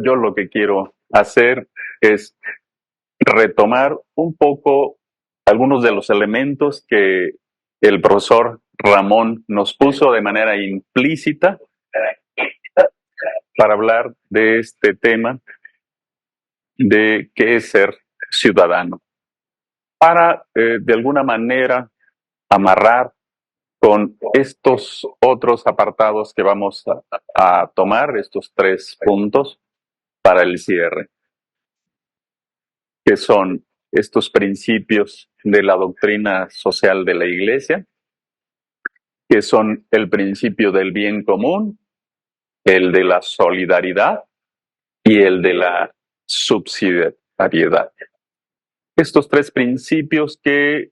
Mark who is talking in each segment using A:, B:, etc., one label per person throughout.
A: Yo lo que quiero hacer es retomar un poco algunos de los elementos que el profesor Ramón nos puso de manera implícita para hablar de este tema de qué es ser ciudadano, para de alguna manera amarrar con estos otros apartados que vamos a tomar, estos 3 puntos para el cierre, que son estos principios de la doctrina social de la Iglesia, que son el principio del bien común, el de la solidaridad y el de la subsidiariedad. Estos 3 principios que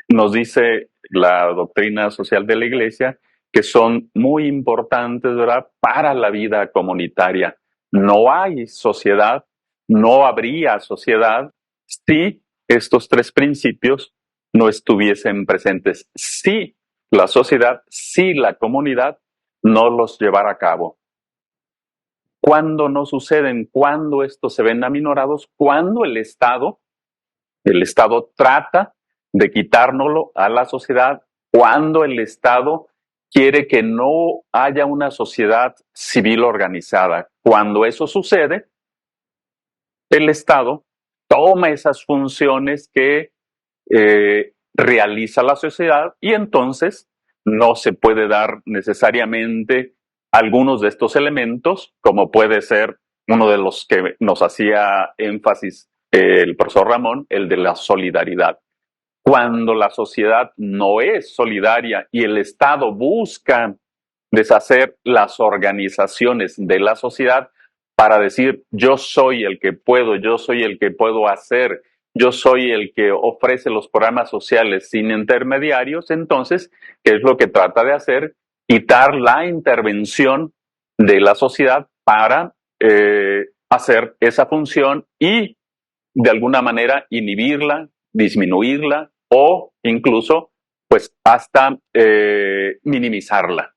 A: nos dice la doctrina social de la Iglesia que son muy importantes, ¿verdad?, para la vida comunitaria. No hay sociedad, no habría sociedad si estos 3 principios no estuviesen presentes, si la sociedad, si la comunidad no los llevara a cabo. ¿Cuándo no suceden? ¿Cuándo estos se ven aminorados? Cuando el Estado trata de quitárnoslo a la sociedad, cuando el Estado quiere que no haya una sociedad civil organizada. Cuando eso sucede, el Estado toma esas funciones que realiza la sociedad y entonces no se puede dar necesariamente algunos de estos elementos, como puede ser uno de los que nos hacía énfasis el profesor Ramón, el de la solidaridad. Cuando la sociedad no es solidaria y el Estado busca deshacer las organizaciones de la sociedad para decir yo soy el que puedo, yo soy el que puedo hacer, yo soy el que ofrece los programas sociales sin intermediarios, entonces, ¿qué es lo que trata de hacer? Quitar la intervención de la sociedad para hacer esa función y de alguna manera inhibirla, disminuirla o incluso pues hasta minimizarla.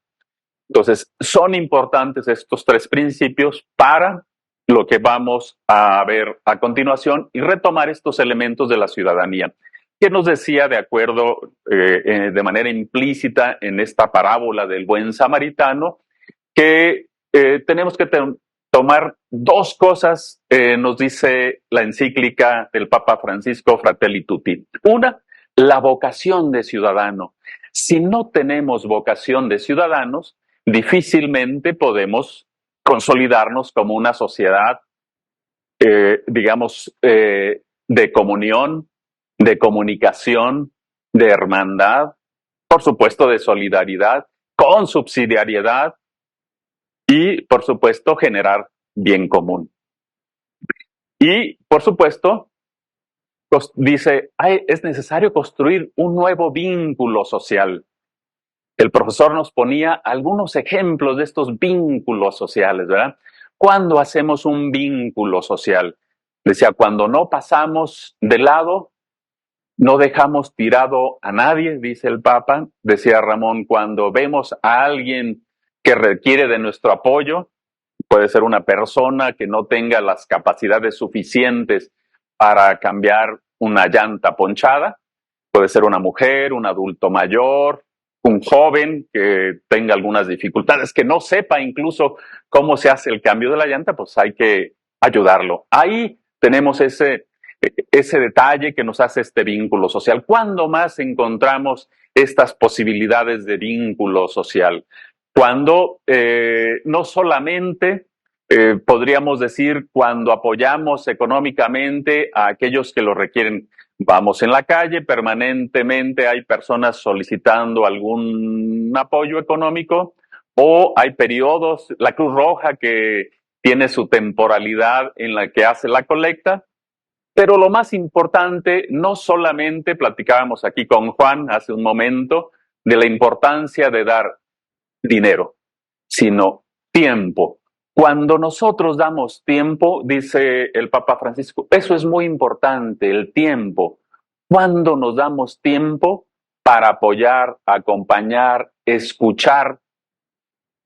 A: Entonces, son importantes estos 3 principios para lo que vamos a ver a continuación y retomar estos elementos de la ciudadanía. ¿Qué nos decía de acuerdo de manera implícita en esta parábola del buen samaritano? Que tenemos que tomar 2 cosas, nos dice la encíclica del Papa Francisco Fratelli Tutti. Una, la vocación de ciudadano. Si no tenemos vocación de ciudadanos, difícilmente podemos consolidarnos como una sociedad, digamos, de comunión, de comunicación, de hermandad, por supuesto de solidaridad, con subsidiariedad y, por supuesto, generar bien común. Y, por supuesto, dice, es necesario construir un nuevo vínculo social. El profesor nos ponía algunos ejemplos de estos vínculos sociales, ¿verdad? ¿Cuándo hacemos un vínculo social? Decía, cuando no pasamos de lado, no dejamos tirado a nadie, dice el Papa. Decía Ramón, cuando vemos a alguien que requiere de nuestro apoyo, puede ser una persona que no tenga las capacidades suficientes para cambiar una llanta ponchada, puede ser una mujer, un adulto mayor, un joven que tenga algunas dificultades, que no sepa incluso cómo se hace el cambio de la llanta, pues hay que ayudarlo. Ahí tenemos ese detalle que nos hace este vínculo social. ¿Cuándo más encontramos estas posibilidades de vínculo social? Cuando no solamente podríamos decir cuando apoyamos económicamente a aquellos que lo requieren. Vamos en la calle, permanentemente hay personas solicitando algún apoyo económico o hay periodos, la Cruz Roja que tiene su temporalidad en la que hace la colecta, pero lo más importante, no solamente platicábamos aquí con Juan hace un momento de la importancia de dar dinero, sino tiempo. Cuando nosotros damos tiempo, dice el Papa Francisco, eso es muy importante, el tiempo. Cuando nos damos tiempo para apoyar, acompañar, escuchar,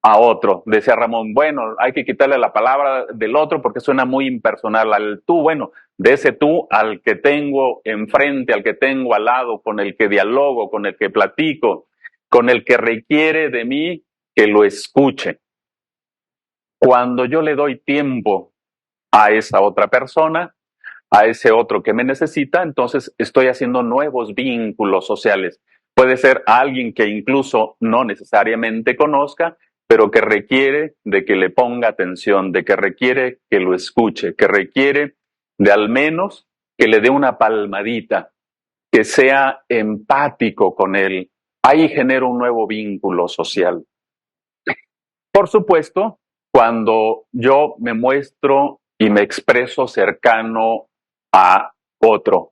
A: a otro. Decía Ramón, bueno, hay que quitarle la palabra del otro porque suena muy impersonal. Al tú, bueno, de ese tú al que tengo enfrente, al que tengo al lado, con el que dialogo, con el que platico, con el que requiere de mí que lo escuche. Cuando yo le doy tiempo a esa otra persona, a ese otro que me necesita, entonces estoy haciendo nuevos vínculos sociales. Puede ser alguien que incluso no necesariamente conozca, pero que requiere de que le ponga atención, de que requiere que lo escuche, que requiere de al menos que le dé una palmadita, que sea empático con él. Ahí genera un nuevo vínculo social. Por supuesto, cuando yo me muestro y me expreso cercano a otro,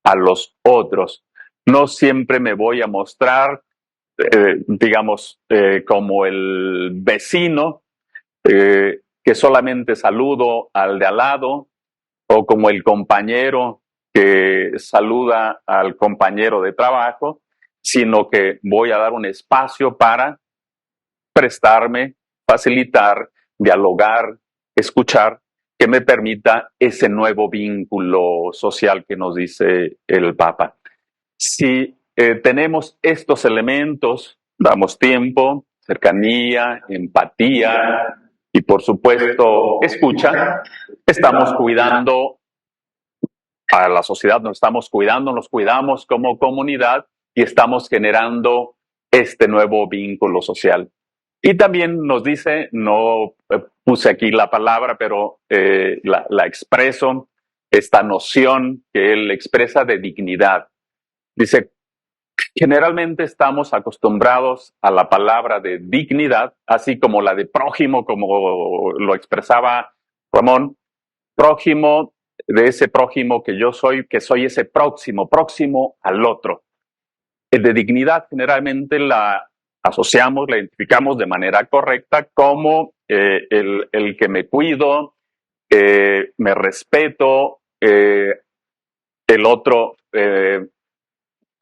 A: a los otros, no siempre me voy a mostrar, como el vecino, que solamente saludo al de al lado, o como el compañero que saluda al compañero de trabajo, sino que voy a dar un espacio para prestarme, facilitar, dialogar, escuchar, que me permita ese nuevo vínculo social que nos dice el Papa. Si tenemos estos elementos, damos tiempo, cercanía, empatía y por supuesto escucha, estamos cuidando a la sociedad, nos estamos cuidando, nos cuidamos como comunidad y estamos generando este nuevo vínculo social. Y también nos dice, no puse aquí la palabra, pero la expreso, esta noción que él expresa de dignidad. Dice, generalmente estamos acostumbrados a la palabra de dignidad, así como la de prójimo, como lo expresaba Ramón, prójimo, de ese prójimo que soy ese próximo al otro. El de dignidad generalmente la asociamos, la identificamos de manera correcta como el que me cuido, me respeto, el otro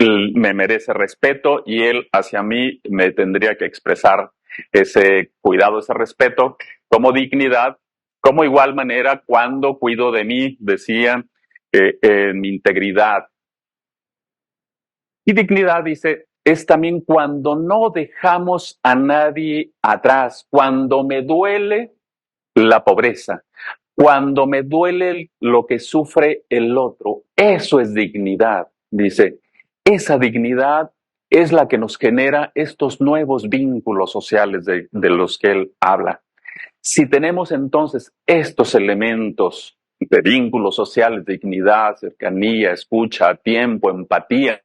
A: me merece respeto y él hacia mí me tendría que expresar ese cuidado, ese respeto como dignidad, como igual manera cuando cuido de mí, decía, mi integridad. Y dignidad, dice, es también cuando no dejamos a nadie atrás, cuando me duele la pobreza, cuando me duele lo que sufre el otro. Eso es dignidad, dice. Esa dignidad es la que nos genera estos nuevos vínculos sociales de los que él habla. Si tenemos entonces estos elementos de vínculos sociales, dignidad, cercanía, escucha, tiempo, empatía,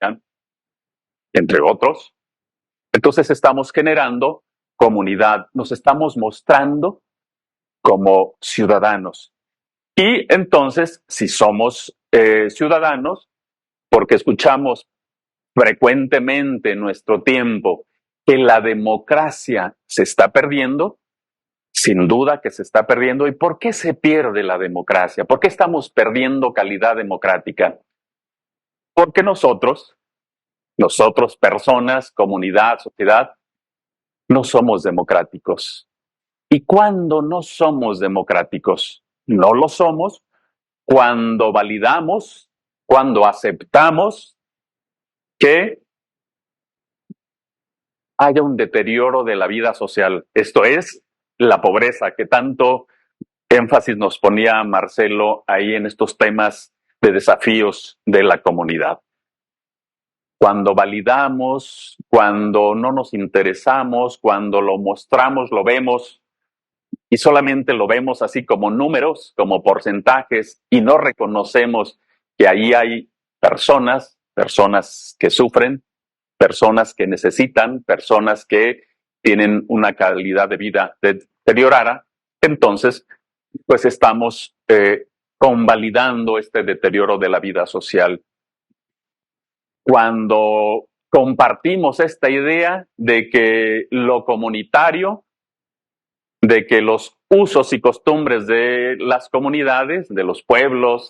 A: entre otros, entonces estamos generando comunidad, nos estamos mostrando como ciudadanos. Y entonces, si somos ciudadanos, porque escuchamos frecuentemente en nuestro tiempo que la democracia se está perdiendo, sin duda que se está perdiendo. ¿Y por qué se pierde la democracia? ¿Por qué estamos perdiendo calidad democrática? Porque nosotros, personas, comunidad, sociedad, no somos democráticos. ¿Y cuando no somos democráticos? No lo somos cuando validamos, cuando aceptamos que haya un deterioro de la vida social. Esto es la pobreza, que tanto énfasis nos ponía Marcelo ahí en estos temas de desafíos de la comunidad. Cuando validamos, cuando no nos interesamos, cuando lo mostramos, lo vemos y solamente lo vemos así como números, como porcentajes y no reconocemos que ahí hay personas que sufren, personas que necesitan, personas que tienen una calidad de vida deteriorada, entonces pues estamos convalidando este deterioro de la vida social. Cuando compartimos esta idea de que lo comunitario, de que los usos y costumbres de las comunidades, de los pueblos,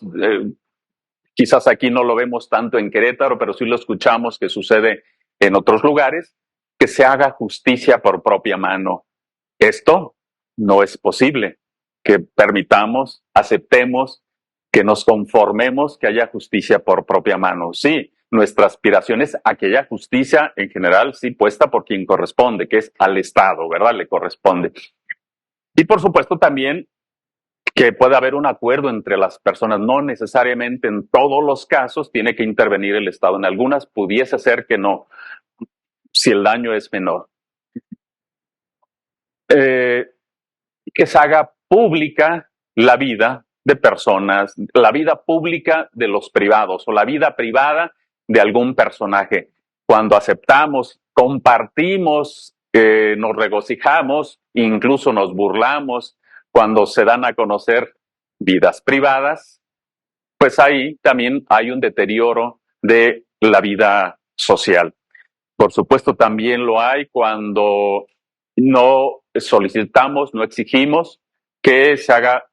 A: quizás aquí no lo vemos tanto en Querétaro, pero sí lo escuchamos que sucede en otros lugares, que se haga justicia por propia mano, Esto no es posible, que permitamos, aceptemos, que nos conformemos, que haya justicia por propia mano. Sí, nuestra aspiración es a que haya justicia en general, sí, puesta por quien corresponde, que es al Estado, ¿verdad? Le corresponde. Y por supuesto también que puede haber un acuerdo entre las personas, no necesariamente en todos los casos tiene que intervenir el Estado, en algunas pudiese ser que no, si el daño es menor. Que se haga pública la vida de personas, la vida pública de los privados o la vida privada de algún personaje. Cuando aceptamos, compartimos, nos regocijamos, incluso nos burlamos, cuando se dan a conocer vidas privadas, pues ahí también hay un deterioro de la vida social. Por supuesto, también lo hay cuando no solicitamos, no exigimos que se haga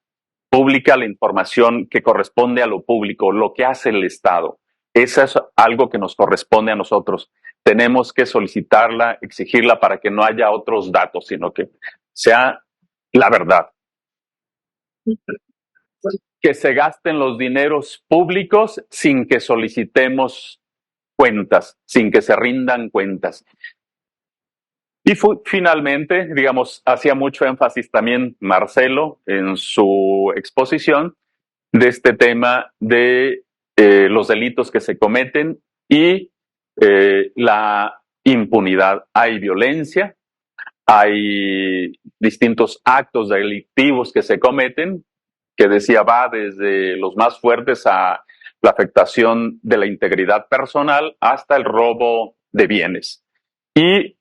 A: pública la información que corresponde a lo público, lo que hace el Estado. Eso es algo que nos corresponde a nosotros. Tenemos que solicitarla, exigirla para que no haya otros datos, sino que sea la verdad. Que se gasten los dineros públicos sin que solicitemos cuentas, sin que se rindan cuentas. Y finalmente, digamos, hacía mucho énfasis también Marcelo en su exposición de este tema de los delitos que se cometen y la impunidad. Hay violencia, hay distintos actos delictivos que se cometen, que decía va desde los más fuertes a la afectación de la integridad personal hasta el robo de bienes. Y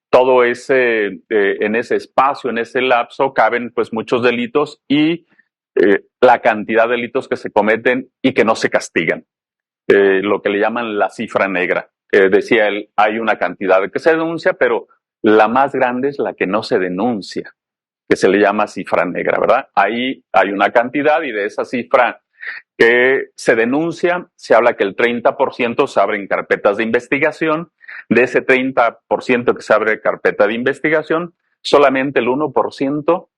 A: todo ese, en ese espacio, en ese lapso, caben pues muchos delitos y la cantidad de delitos que se cometen y que no se castigan. Lo que le llaman la cifra negra. Decía él, hay una cantidad que se denuncia, pero la más grande es la que no se denuncia, que se le llama cifra negra, ¿verdad? Ahí hay una cantidad y de esa cifra que se denuncia, se habla que el 30% se abren carpetas de investigación. De ese 30% que se abre carpeta de investigación, solamente el 1%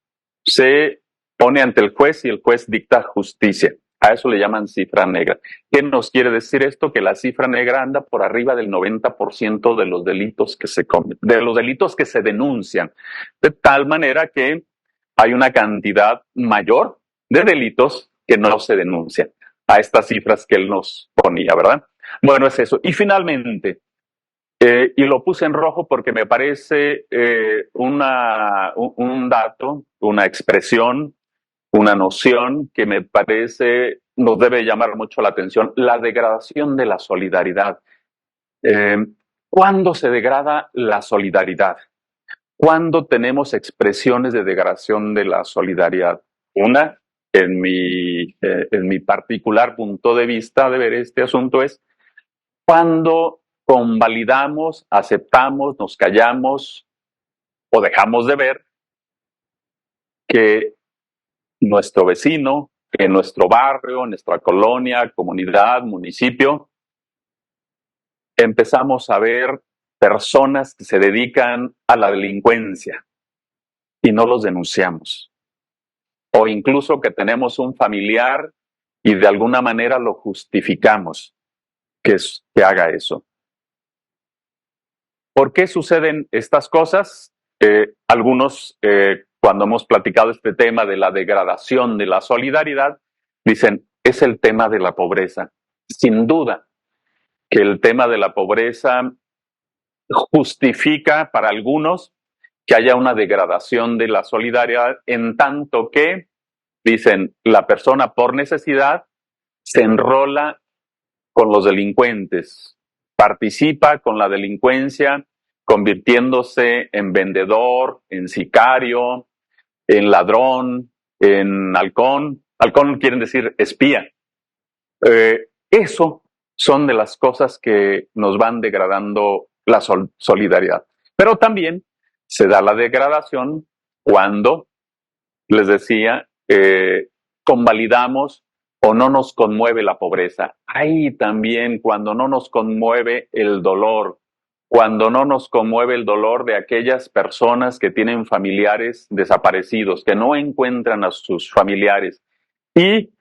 A: se pone ante el juez y el juez dicta justicia. A eso le llaman cifra negra. ¿Qué nos quiere decir esto? Que la cifra negra anda por arriba del 90% de los delitos que se cometen, de los delitos que se denuncian. De tal manera que hay una cantidad mayor de delitos que no se denuncian a estas cifras que él nos ponía, ¿verdad? Bueno, es eso. Y finalmente, y lo puse en rojo porque me parece un dato, una expresión, una noción que me parece nos debe llamar mucho la atención, la degradación de la solidaridad. ¿Cuándo se degrada la solidaridad? ¿Cuándo tenemos expresiones de degradación de la solidaridad? Una, en mi particular punto de vista de ver este asunto, es cuando convalidamos, aceptamos, nos callamos o dejamos de ver que nuestro vecino, en nuestro barrio, en nuestra colonia, comunidad, municipio, empezamos a ver personas que se dedican a la delincuencia y no los denunciamos. O incluso que tenemos un familiar y de alguna manera lo justificamos que haga eso. ¿Por qué suceden estas cosas? Algunos, cuando hemos platicado este tema de la degradación de la solidaridad, dicen, es el tema de la pobreza. Sin duda que el tema de la pobreza justifica para algunos que haya una degradación de la solidaridad, en tanto que, dicen, la persona por necesidad se enrola con los delincuentes, participa con la delincuencia, convirtiéndose en vendedor, en sicario, en ladrón, en halcón. Halcón quieren decir espía. Eso son de las cosas que nos van degradando la solidaridad. Pero también se da la degradación cuando, les decía, convalidamos o no nos conmueve la pobreza. Ahí también cuando no nos conmueve el dolor, cuando no nos conmueve el dolor de aquellas personas que tienen familiares desaparecidos, que no encuentran a sus familiares. Y,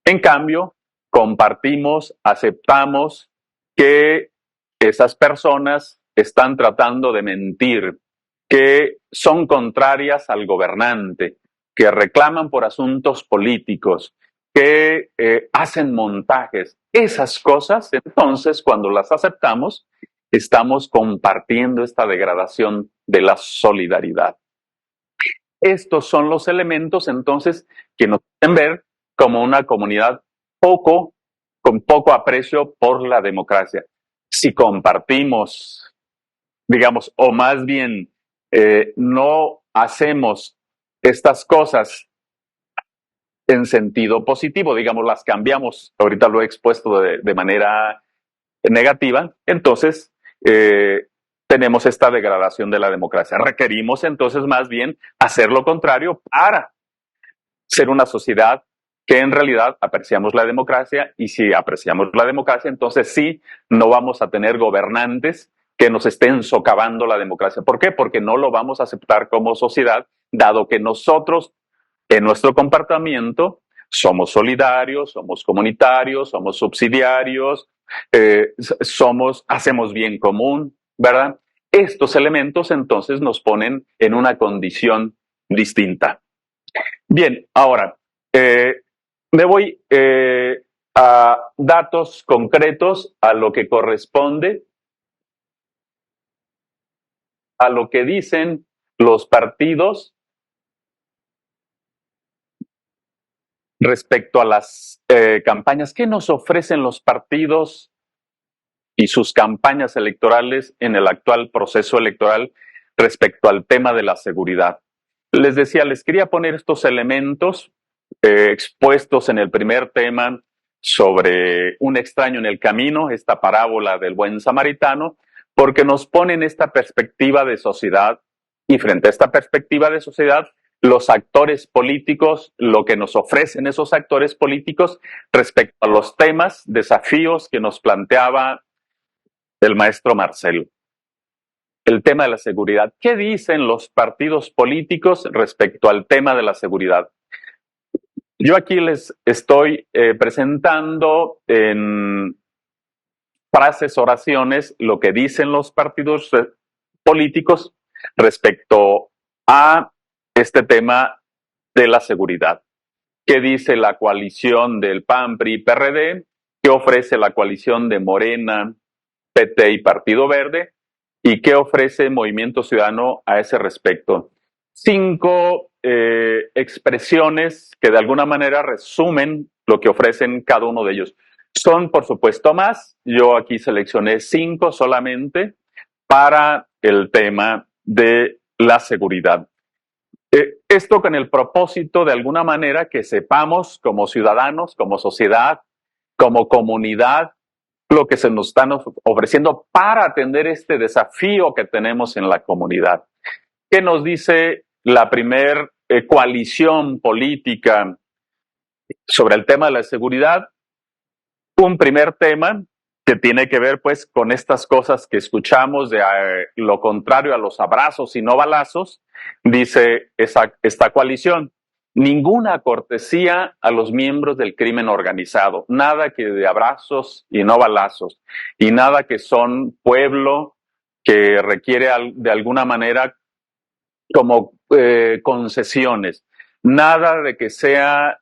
A: en cambio, compartimos, aceptamos que esas personas están tratando de mentir, que son contrarias al gobernante, que reclaman por asuntos políticos, que hacen montajes. Esas cosas, entonces, cuando las aceptamos, estamos compartiendo esta degradación de la solidaridad. Estos son los elementos, entonces, que nos pueden ver como una comunidad con poco aprecio por la democracia. Si compartimos, digamos, o más bien no hacemos estas cosas en sentido positivo, digamos, las cambiamos, ahorita lo he expuesto de manera negativa, entonces tenemos esta degradación de la democracia. Requerimos entonces más bien hacer lo contrario para ser una sociedad que en realidad apreciamos la democracia, y si apreciamos la democracia, entonces sí, no vamos a tener gobernantes que nos estén socavando la democracia. ¿Por qué? Porque no lo vamos a aceptar como sociedad, dado que nosotros, en nuestro comportamiento, somos solidarios, somos comunitarios, somos subsidiarios, hacemos bien común, ¿verdad? Estos elementos entonces nos ponen en una condición distinta. Bien, ahora, me voy a datos concretos a lo que corresponde a lo que dicen los partidos respecto a las campañas. ¿Qué nos ofrecen los partidos y sus campañas electorales en el actual proceso electoral respecto al tema de la seguridad? Les decía, les quería poner estos elementos expuestos en el primer tema sobre un extraño en el camino, esta parábola del buen samaritano, porque nos ponen esta perspectiva de sociedad, y frente a esta perspectiva de sociedad, los actores políticos, lo que nos ofrecen esos actores políticos respecto a los temas, desafíos que nos planteaba el maestro Marcelo. El tema de la seguridad. ¿Qué dicen los partidos políticos respecto al tema de la seguridad? Yo aquí les estoy presentando en frases, oraciones, lo que dicen los partidos políticos respecto a este tema de la seguridad. ¿Qué dice la coalición del PAN, PRI, PRD? ¿Qué ofrece la coalición de Morena, PT y Partido Verde? ¿Y qué ofrece Movimiento Ciudadano a ese respecto? 5 expresiones que de alguna manera resumen lo que ofrecen cada uno de ellos. Son, por supuesto, más. Yo aquí seleccioné 5 solamente para el tema de la seguridad. Esto con el propósito, de alguna manera, que sepamos como ciudadanos, como sociedad, como comunidad, lo que se nos están ofreciendo para atender este desafío que tenemos en la comunidad. ¿Qué nos dice la primer coalición política sobre el tema de la seguridad? Un primer tema que tiene que ver pues con estas cosas que escuchamos de lo contrario a los abrazos y no balazos, dice esta coalición: ninguna cortesía a los miembros del crimen organizado, nada que de abrazos y no balazos, y nada que son pueblo que requiere de alguna manera como concesiones, nada de que sea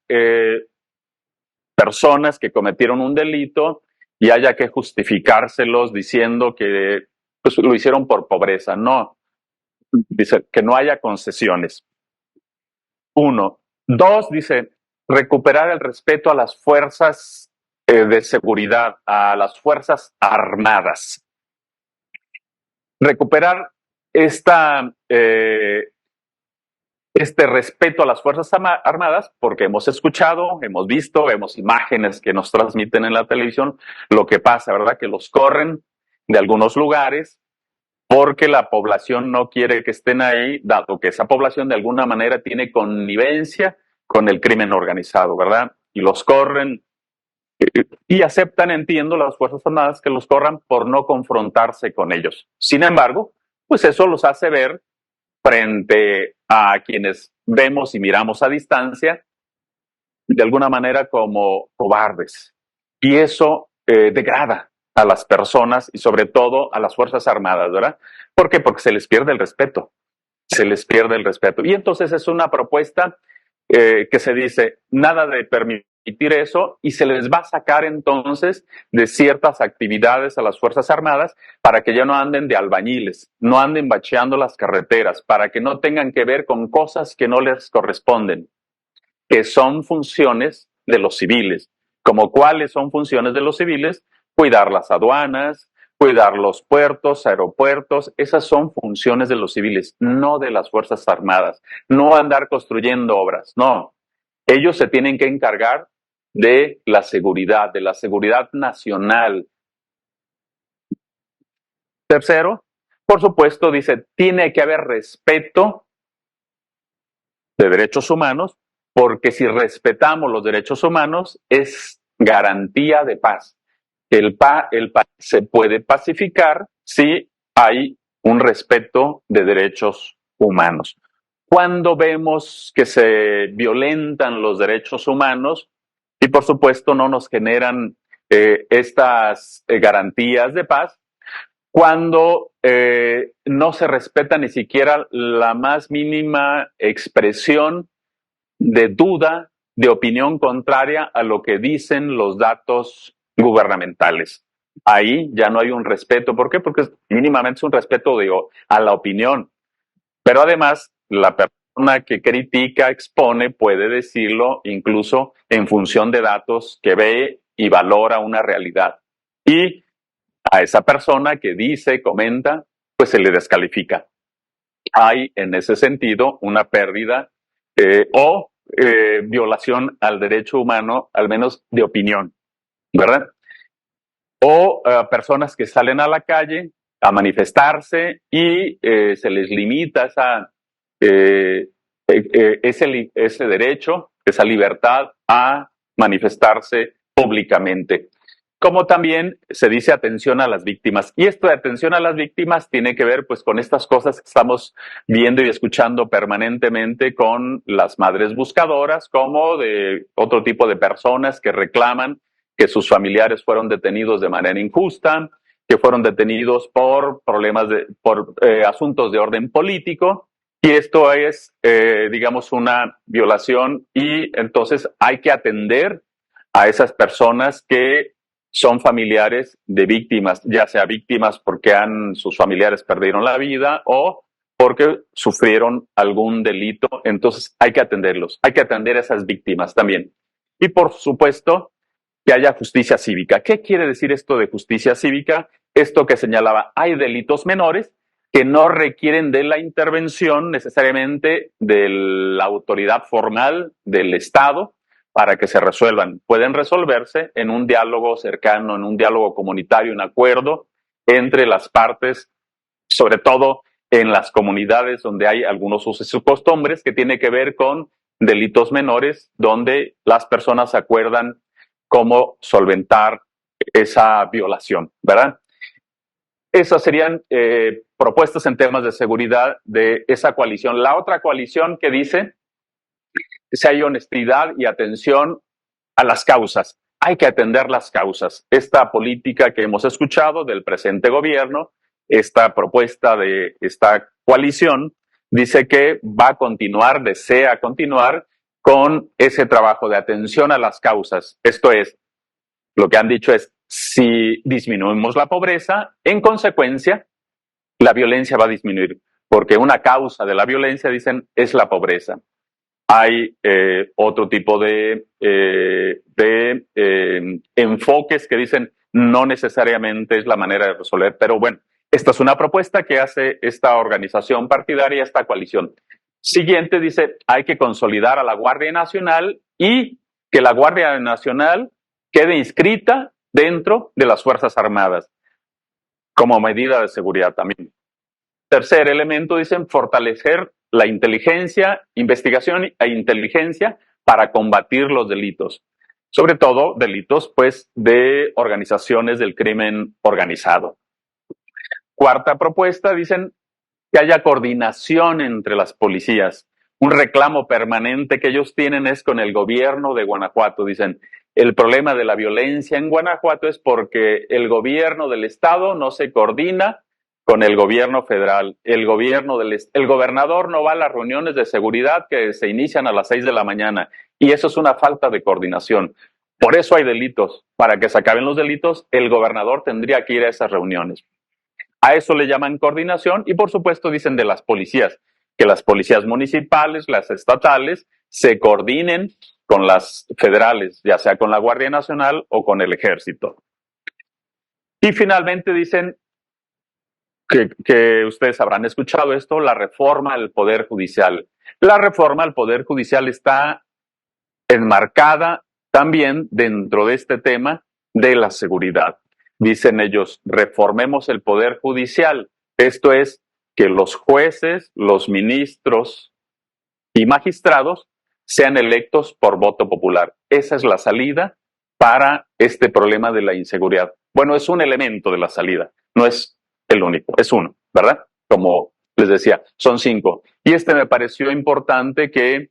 A: personas que cometieron un delito y haya que justificárselos diciendo que pues, lo hicieron por pobreza. No, dice que no haya concesiones. 1. 2, dice, recuperar el respeto a las fuerzas de seguridad, a las fuerzas armadas. Recuperar este respeto a las Fuerzas Armadas, porque hemos escuchado, hemos visto, vemos imágenes que nos transmiten en la televisión, lo que pasa, ¿verdad? Que los corren de algunos lugares porque la población no quiere que estén ahí, dado que esa población de alguna manera tiene connivencia con el crimen organizado, ¿verdad? Y los corren y aceptan, entiendo, las Fuerzas Armadas que los corran por no confrontarse con ellos. Sin embargo, pues eso los hace ver frente a quienes vemos y miramos a distancia, de alguna manera como cobardes. Y eso degrada a las personas y sobre todo a las Fuerzas Armadas, ¿verdad? ¿Por qué? Porque se les pierde el respeto. Se les pierde el respeto. Y entonces es una propuesta que se dice, nada de permitir eso, y se les va a sacar entonces de ciertas actividades a las Fuerzas Armadas para que ya no anden de albañiles, no anden bacheando las carreteras, para que no tengan que ver con cosas que no les corresponden, que son funciones de los civiles. ¿Como cuáles son funciones de los civiles? Cuidar las aduanas, cuidar los puertos, aeropuertos, esas son funciones de los civiles, no de las Fuerzas Armadas. No andar construyendo obras, no. Ellos se tienen que encargar de la seguridad nacional. Tercero, por supuesto, dice, tiene que haber respeto de derechos humanos, porque si respetamos los derechos humanos es garantía de paz. El país se puede pacificar si hay un respeto de derechos humanos. Cuando vemos que se violentan los derechos humanos y por supuesto no nos generan estas garantías de paz, cuando no se respeta ni siquiera la más mínima expresión de duda, de opinión contraria a lo que dicen los datos gubernamentales. Ahí ya no hay un respeto. ¿Por qué? Porque mínimamente es un respeto a la opinión. Pero además, la persona que critica, expone, puede decirlo incluso en función de datos que ve y valora una realidad. Y a esa persona que dice, comenta, pues se le descalifica. Hay en ese sentido una pérdida o violación al derecho humano, al menos de opinión, ¿verdad? O personas que salen a la calle a manifestarse y se les limita ese derecho, esa libertad a manifestarse públicamente. Como también se dice atención a las víctimas. Y esto de atención a las víctimas tiene que ver pues con estas cosas que estamos viendo y escuchando permanentemente con las madres buscadoras, como de otro tipo de personas que reclaman que sus familiares fueron detenidos de manera injusta, que fueron detenidos por problemas por asuntos de orden político. Y esto es, digamos, una violación y entonces hay que atender a esas personas que son familiares de víctimas, ya sea víctimas porque sus familiares perdieron la vida o porque sufrieron algún delito. Entonces hay que atenderlos, hay que atender a esas víctimas también. Y por supuesto, que haya justicia cívica. ¿Qué quiere decir esto de justicia cívica? Esto que señalaba, hay delitos menores que no requieren de la intervención necesariamente de la autoridad formal del Estado para que se resuelvan. Pueden resolverse en un diálogo cercano, en un diálogo comunitario, un acuerdo entre las partes, sobre todo en las comunidades donde hay algunos usos y costumbres que tiene que ver con delitos menores, donde las personas se acuerdan cómo solventar esa violación, ¿verdad? Esas serían propuestas en temas de seguridad de esa coalición. La otra coalición que dice que si hay honestidad y atención a las causas. Hay que atender las causas. Esta política que hemos escuchado del presente gobierno, esta propuesta de esta coalición, dice que va a continuar, desea continuar con ese trabajo de atención a las causas. Esto es, lo que han dicho es, si disminuimos la pobreza, en consecuencia, la violencia va a disminuir, porque una causa de la violencia, dicen, es la pobreza. Hay otro tipo de enfoques que dicen no necesariamente es la manera de resolver, pero bueno, esta es una propuesta que hace esta organización partidaria, esta coalición. Siguiente dice, hay que consolidar a la Guardia Nacional y que la Guardia Nacional quede inscrita dentro de las Fuerzas Armadas como medida de seguridad también. Tercer elemento, dicen, fortalecer la inteligencia, investigación e inteligencia para combatir los delitos. sobre todo delitos pues de organizaciones del crimen organizado. Cuarta propuesta, dicen que haya coordinación entre las policías. Un reclamo permanente que ellos tienen es con el gobierno de Guanajuato. Dicen, el problema de la violencia en Guanajuato es porque el gobierno del estado no se coordina con el gobierno federal. El gobernador no va a las reuniones de seguridad que se inician a las 6 de la mañana y eso es una falta de coordinación. Por eso hay delitos. Para que se acaben los delitos, el gobernador tendría que ir a esas reuniones. A eso le llaman coordinación y por supuesto dicen de las policías, que las policías municipales, las estatales, se coordinen con las federales, ya sea con la Guardia Nacional o con el Ejército. Y finalmente dicen que ustedes habrán escuchado esto, la reforma al Poder Judicial. La reforma al Poder Judicial está enmarcada también dentro de este tema de la seguridad. Dicen ellos, reformemos el Poder Judicial. Esto es que los jueces, los ministros y magistrados sean electos por voto popular. Esa es la salida para este problema de la inseguridad. Bueno, es un elemento de la salida, no es el único, es uno, ¿verdad? Como les decía, son 5. Y este me pareció importante que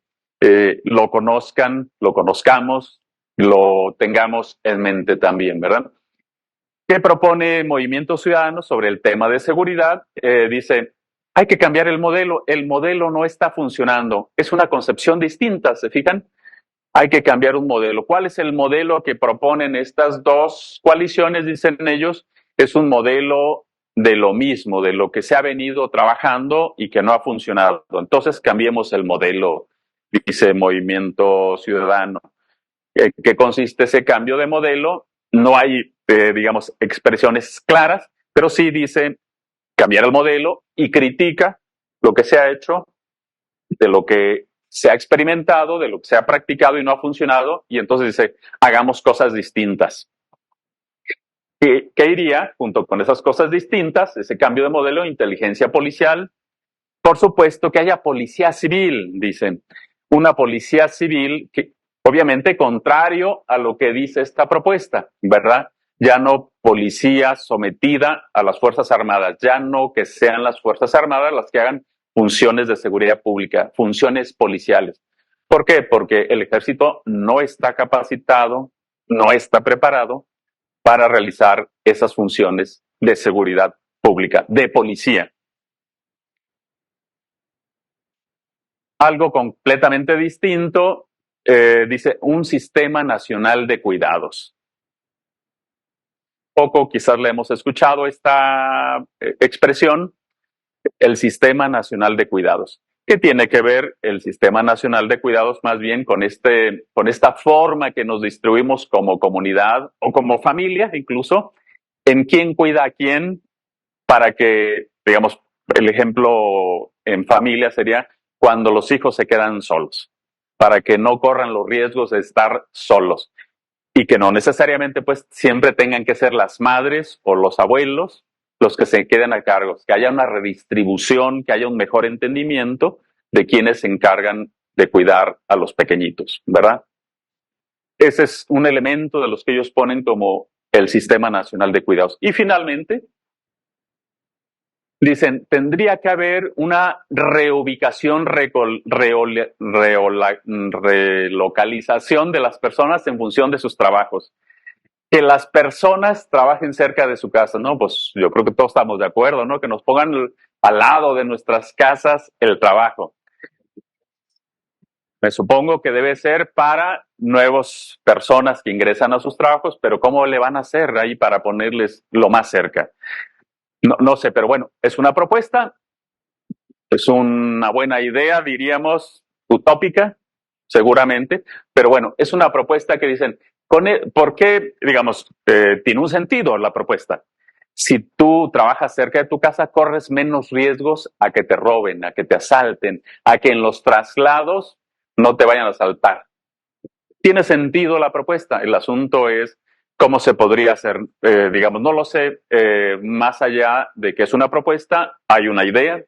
A: lo conozcan, lo conozcamos, lo tengamos en mente también, ¿verdad? ¿Qué propone Movimiento Ciudadano sobre el tema de seguridad? Dice, hay que cambiar el modelo no está funcionando, es una concepción distinta, ¿se fijan? Hay que cambiar un modelo. ¿Cuál es el modelo que proponen estas dos coaliciones? Dicen ellos, es un modelo de lo mismo, de lo que se ha venido trabajando y que no ha funcionado. Entonces cambiemos el modelo, dice Movimiento Ciudadano. ¿Qué consiste ese cambio de modelo? No hay, digamos, expresiones claras, pero sí dice cambiar el modelo y critica lo que se ha hecho, de lo que se ha experimentado, de lo que se ha practicado y no ha funcionado, y entonces dice, hagamos cosas distintas. ¿Qué iría junto con esas cosas distintas? Ese cambio de modelo, inteligencia policial. Por supuesto que haya policía civil, dicen. Una policía civil que, obviamente, contrario a lo que dice esta propuesta, ¿verdad? Ya no policía sometida a las Fuerzas Armadas, ya no que sean las Fuerzas Armadas las que hagan funciones de seguridad pública, funciones policiales. ¿Por qué? Porque el ejército no está capacitado, no está preparado para realizar esas funciones de seguridad pública, de policía. Algo completamente distinto, dice un sistema nacional de cuidados. Poco quizás le hemos escuchado esta expresión, el Sistema Nacional de Cuidados. ¿Qué tiene que ver el Sistema Nacional de Cuidados más bien con esta forma que nos distribuimos como comunidad o como familia incluso, en quién cuida a quién para que, digamos, el ejemplo en familia sería cuando los hijos se quedan solos, para que no corran los riesgos de estar solos y que no necesariamente pues siempre tengan que ser las madres o los abuelos los que se queden a cargo, que haya una redistribución, que haya un mejor entendimiento de quienes se encargan de cuidar a los pequeñitos, ¿verdad? Ese es un elemento de los que ellos ponen como el Sistema Nacional de Cuidados. Y finalmente, dicen, tendría que haber una reubicación, relocalización de las personas en función de sus trabajos. Que las personas trabajen cerca de su casa, ¿no? Pues yo creo que todos estamos de acuerdo, ¿no? Que nos pongan al lado de nuestras casas el trabajo. Me supongo que debe ser para nuevas personas que ingresan a sus trabajos, pero ¿cómo le van a hacer ahí para ponerles lo más cerca? No sé, pero bueno, es una propuesta, es una buena idea, diríamos, utópica, seguramente, pero bueno, es una propuesta que dicen, ¿por qué, digamos, tiene un sentido la propuesta? Si tú trabajas cerca de tu casa, corres menos riesgos a que te roben, a que te asalten, a que en los traslados no te vayan a asaltar. ¿Tiene sentido la propuesta? El asunto es cómo se podría hacer, digamos, no lo sé, más allá de que es una propuesta, hay una idea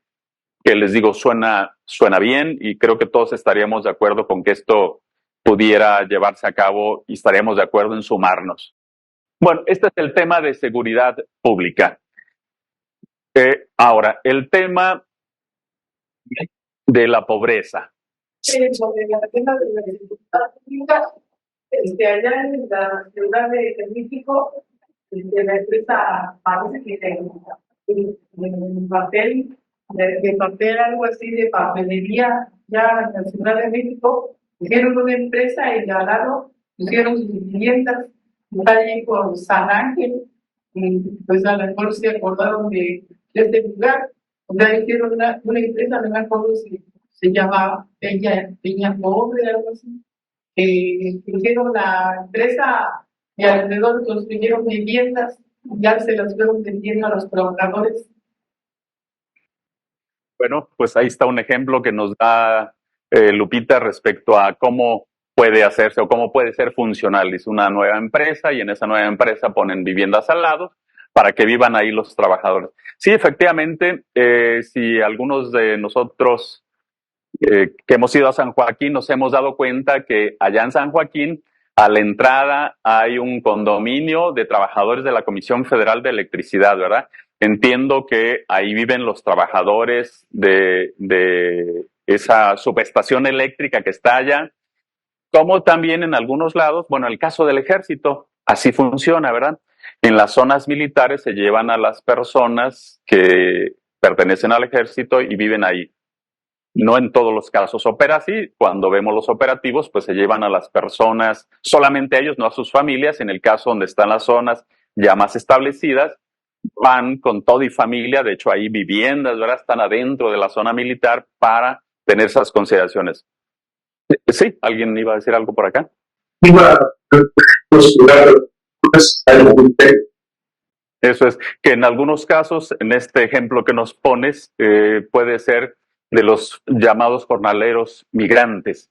A: que les digo suena bien y creo que todos estaríamos de acuerdo con que esto pudiera llevarse a cabo y estaríamos de acuerdo en sumarnos. Bueno, este es el tema de seguridad pública. Ahora, el tema de la pobreza.
B: Sobre el tema de la seguridad pública, allá en la Ciudad de México, la empresa parece que en papel, algo así de papelería, ya en la Ciudad de México, hicieron una empresa y al lado pusieron sus viviendas, está allí por San Ángel, y pues a lo mejor se acordaron de este lugar, o sea, hicieron una empresa, no me acuerdo si se llama Peña Pobre, algo así. Hicieron la empresa y alrededor construyeron viviendas, ya se las fueron vendiendo a los trabajadores.
A: Bueno, pues ahí está un ejemplo que nos da Lupita respecto a cómo puede hacerse o cómo puede ser funcional. Es una nueva empresa y en esa nueva empresa ponen viviendas al lado para que vivan ahí los trabajadores. Sí, efectivamente, si algunos de nosotros que hemos ido a San Joaquín nos hemos dado cuenta que allá en San Joaquín, a la entrada hay un condominio de trabajadores de la Comisión Federal de Electricidad, ¿verdad? Entiendo que ahí viven los trabajadores de esa subestación eléctrica que está allá, como también en algunos lados, bueno, el caso del ejército, así funciona, ¿verdad? En las zonas militares se llevan a las personas que pertenecen al ejército y viven ahí. No en todos los casos opera así. Cuando vemos los operativos, pues se llevan a las personas, solamente a ellos, no a sus familias. En el caso donde están las zonas ya más establecidas, van con todo y familia. De hecho, hay viviendas, ¿verdad? Están adentro de la zona militar para tener esas consideraciones. Sí, ¿alguien iba a decir algo por acá? Eso es, que en algunos casos, en este ejemplo que nos pones, puede ser de los llamados jornaleros migrantes,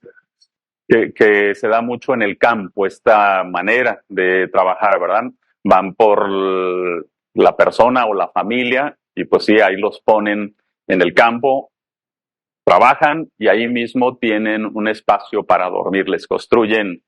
A: que se da mucho en el campo, esta manera de trabajar, ¿verdad? Van por la persona o la familia y pues sí, ahí los ponen en el campo, trabajan y ahí mismo tienen un espacio para dormir, les construyen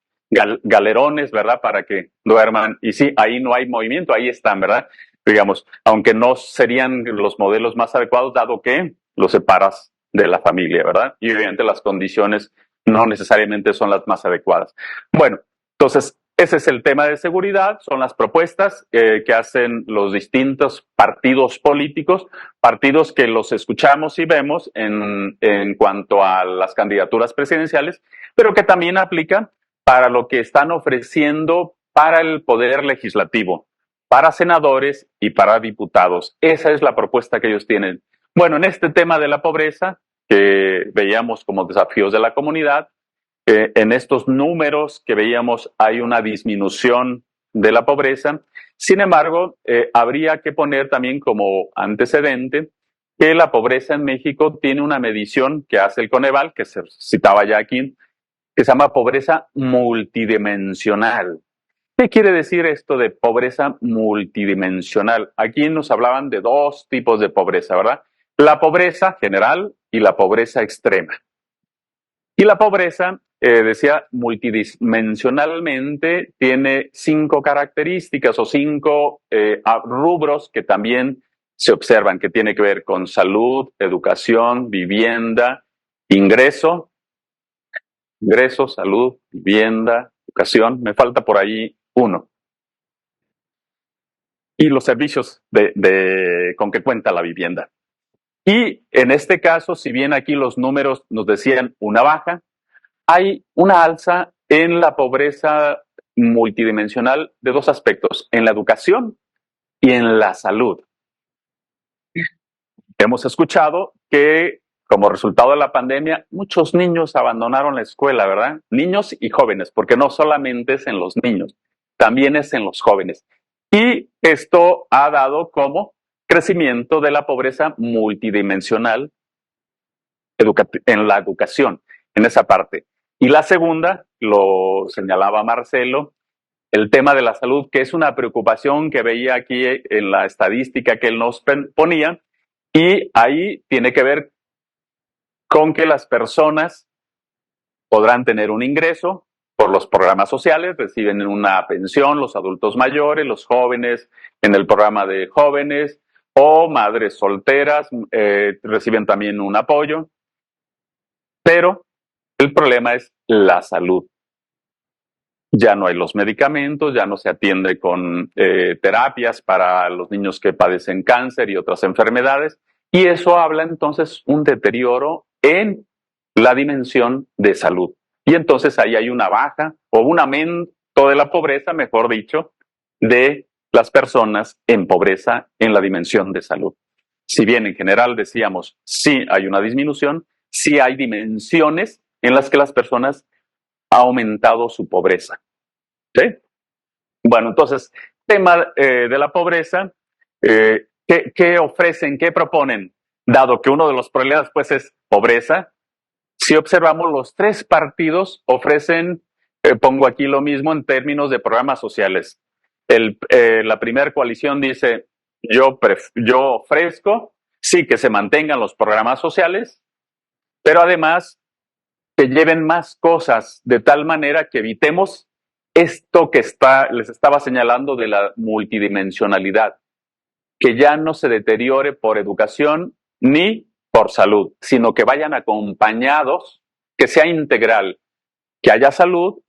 A: galerones, ¿verdad? Para que duerman. Y sí, ahí no hay movimiento, ahí están, ¿verdad? Digamos, aunque no serían los modelos más adecuados, dado que los separas de la familia, ¿verdad? Y obviamente las condiciones no necesariamente son las más adecuadas. Bueno, entonces, ese es el tema de seguridad, son las propuestas que hacen los distintos partidos políticos, partidos que los escuchamos y vemos en cuanto a las candidaturas presidenciales, pero que también aplican para lo que están ofreciendo para el poder legislativo, para senadores y para diputados. Esa es la propuesta que ellos tienen. Bueno, en este tema de la pobreza, que veíamos como desafíos de la comunidad, en estos números que veíamos hay una disminución de la pobreza. Sin embargo, habría que poner también como antecedente que la pobreza en México tiene una medición que hace el Coneval, que se citaba ya aquí, que se llama pobreza multidimensional. ¿Qué quiere decir esto de pobreza multidimensional? Aquí nos hablaban de dos tipos de pobreza, ¿verdad? La pobreza general y la pobreza extrema. Y la pobreza, decía, multidimensionalmente tiene 5 características o 5 rubros que también se observan, que tiene que ver con salud, educación, vivienda, ingreso, salud, vivienda, educación. Me falta por ahí uno. Y los servicios con que cuenta la vivienda. Y en este caso, si bien aquí los números nos decían una baja, hay una alza en la pobreza multidimensional de 2 aspectos, en la educación y en la salud. Hemos escuchado que como resultado de la pandemia, muchos niños abandonaron la escuela, ¿verdad? Niños y jóvenes, porque no solamente es en los niños, también es en los jóvenes. Y esto ha dado como crecimiento de la pobreza multidimensional en la educación, en esa parte. Y la segunda, lo señalaba Marcelo, el tema de la salud, que es una preocupación que veía aquí en la estadística que él nos ponía, y ahí tiene que ver con que las personas podrán tener un ingreso, por los programas sociales, reciben una pensión los adultos mayores, los jóvenes en el programa de jóvenes o madres solteras reciben también un apoyo. Pero el problema es la salud. Ya no hay los medicamentos, ya no se atiende con terapias para los niños que padecen cáncer y otras enfermedades, y eso habla entonces un deterioro en la dimensión de salud. Y entonces ahí hay una baja o un aumento de la pobreza, mejor dicho, de las personas en pobreza en la dimensión de salud. Si bien en general decíamos, sí hay una disminución, sí hay dimensiones en las que las personas han aumentado su pobreza. ¿Sí? Bueno, entonces, tema de la pobreza, ¿qué ofrecen, qué proponen? Dado que uno de los problemas pues es pobreza, si observamos los tres partidos ofrecen, pongo aquí lo mismo en términos de programas sociales. La primera coalición dice, yo ofrezco, sí, que se mantengan los programas sociales, pero además que lleven más cosas de tal manera que evitemos esto que les estaba señalando de la multidimensionalidad, que ya no se deteriore por educación ni por salud, sino que vayan acompañados, que sea integral, que haya salud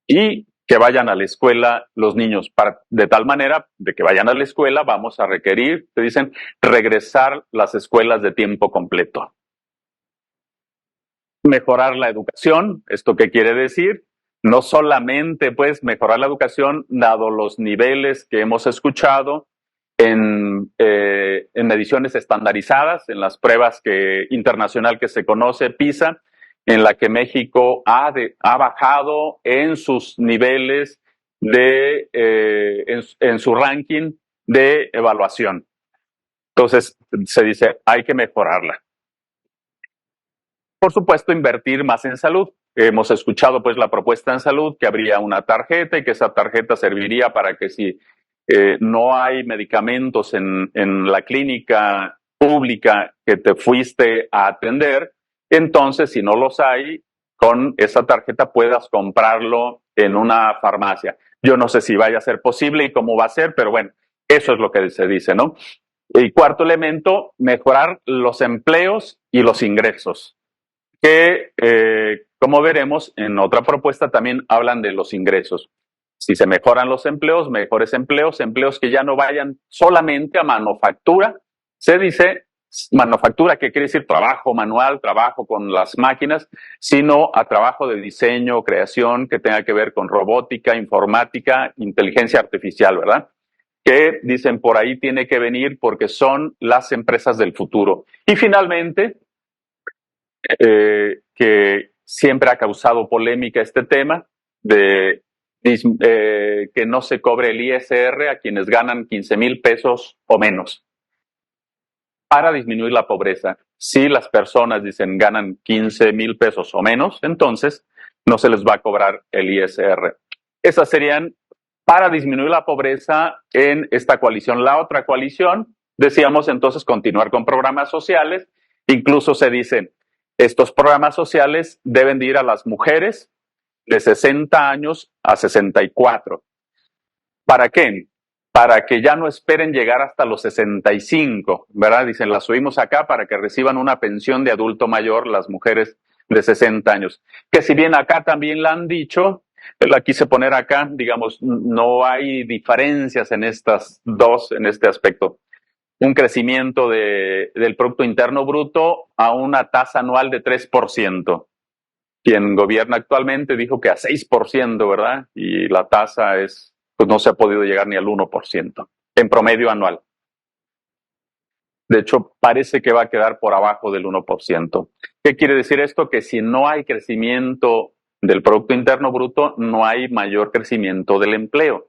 A: y que vayan a la escuela los niños. De tal manera, de que vayan a la escuela, vamos a requerir, te dicen, regresar las escuelas de tiempo completo. Mejorar la educación, ¿esto qué quiere decir? No solamente pues mejorar la educación, dado los niveles que hemos escuchado en mediciones estandarizadas, en las pruebas internacional que se conoce, PISA, en la que México ha bajado en sus niveles en su ranking de evaluación. Entonces se dice, hay que mejorarla. Por supuesto, invertir más en salud. Hemos escuchado pues la propuesta en salud, que habría una tarjeta y que esa tarjeta serviría para que si no hay medicamentos en la clínica pública que te fuiste a atender, entonces si no los hay, con esa tarjeta puedas comprarlo en una farmacia. Yo no sé si vaya a ser posible y cómo va a ser, pero bueno, eso es lo que se dice, ¿no? Y cuarto elemento, mejorar los empleos y los ingresos, que, como veremos en otra propuesta, también hablan de los ingresos. Si se mejoran los empleos, mejores empleos, empleos que ya no vayan solamente a manufactura. Se dice manufactura, que quiere decir trabajo manual, trabajo con las máquinas, sino a trabajo de diseño, creación, que tenga que ver con robótica, informática, inteligencia artificial, ¿verdad? Que dicen por ahí tiene que venir porque son las empresas del futuro. Y finalmente, que siempre ha causado polémica este tema de que no se cobre el ISR a quienes ganan 15,000 pesos o menos para disminuir la pobreza. Si las personas dicen ganan 15,000 pesos o menos, entonces no se les va a cobrar el ISR. Esas serían para disminuir la pobreza en esta coalición. La otra coalición, decíamos entonces continuar con programas sociales. Incluso se dicen, estos programas sociales deben de ir a las mujeres de 60 años a 64. ¿Para qué? Para que ya no esperen llegar hasta los 65, ¿verdad? Dicen, las subimos acá para que reciban una pensión de adulto mayor las mujeres de 60 años. Que si bien acá también la han dicho, la quise poner acá, digamos, no hay diferencias en estas dos, en este aspecto. Un crecimiento del Producto Interno Bruto a una tasa anual de 3%. Quien gobierna actualmente dijo que a 6%, ¿verdad? Y la tasa pues no se ha podido llegar ni al 1% en promedio anual. De hecho, parece que va a quedar por abajo del 1%. ¿Qué quiere decir esto? Que si no hay crecimiento del Producto Interno Bruto, no hay mayor crecimiento del empleo.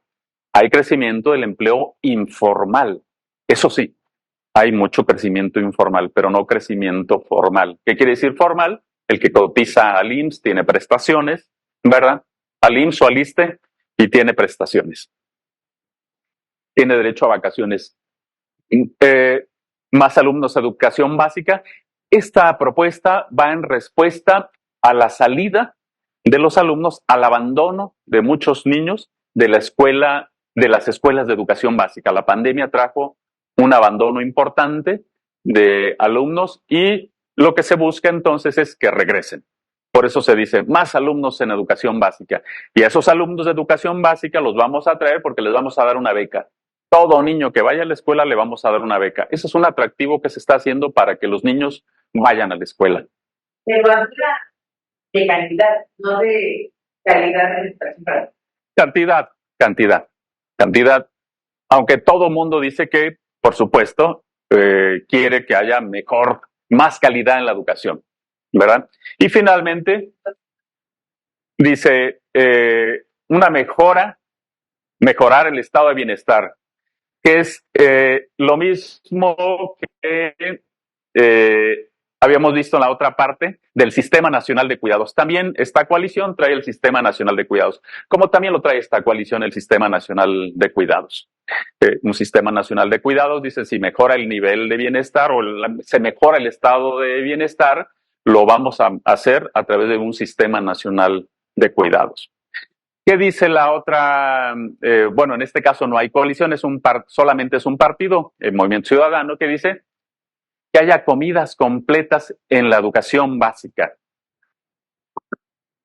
A: Hay crecimiento del empleo informal. Eso sí, hay mucho crecimiento informal, pero no crecimiento formal. ¿Qué quiere decir formal? El que cotiza al IMSS tiene prestaciones, ¿verdad? Al IMSS o al ISSSTE y tiene prestaciones. Tiene derecho a vacaciones. Más alumnos de educación básica. Esta propuesta va en respuesta a la salida de los alumnos al abandono de muchos niños de la escuela, de las escuelas de educación básica. La pandemia trajo un abandono importante de alumnos y lo que se busca entonces es que regresen. Por eso se dice más alumnos en educación básica. Y a esos alumnos de educación básica los vamos a traer porque les vamos a dar una beca. Todo niño que vaya a la escuela le vamos a dar una beca. Ese es un atractivo que se está haciendo para que los niños vayan a la escuela.
B: Pero habla de calidad, no de calidad de educación.
A: Cantidad. Aunque todo mundo dice que, por supuesto, quiere que haya más calidad en la educación, ¿verdad? Y finalmente, dice, mejorar el estado de bienestar, que es lo mismo que habíamos visto en la otra parte del Sistema Nacional de Cuidados. También esta coalición trae el Sistema Nacional de Cuidados, como también lo trae esta coalición el Sistema Nacional de Cuidados. Un Sistema Nacional de Cuidados, dice, si mejora el nivel de bienestar o se mejora el estado de bienestar, lo vamos a hacer a través de un Sistema Nacional de Cuidados. ¿Qué dice la otra? Bueno, en este caso no hay coalición, solamente es un partido, el Movimiento Ciudadano, que dice que haya comidas completas en la educación básica.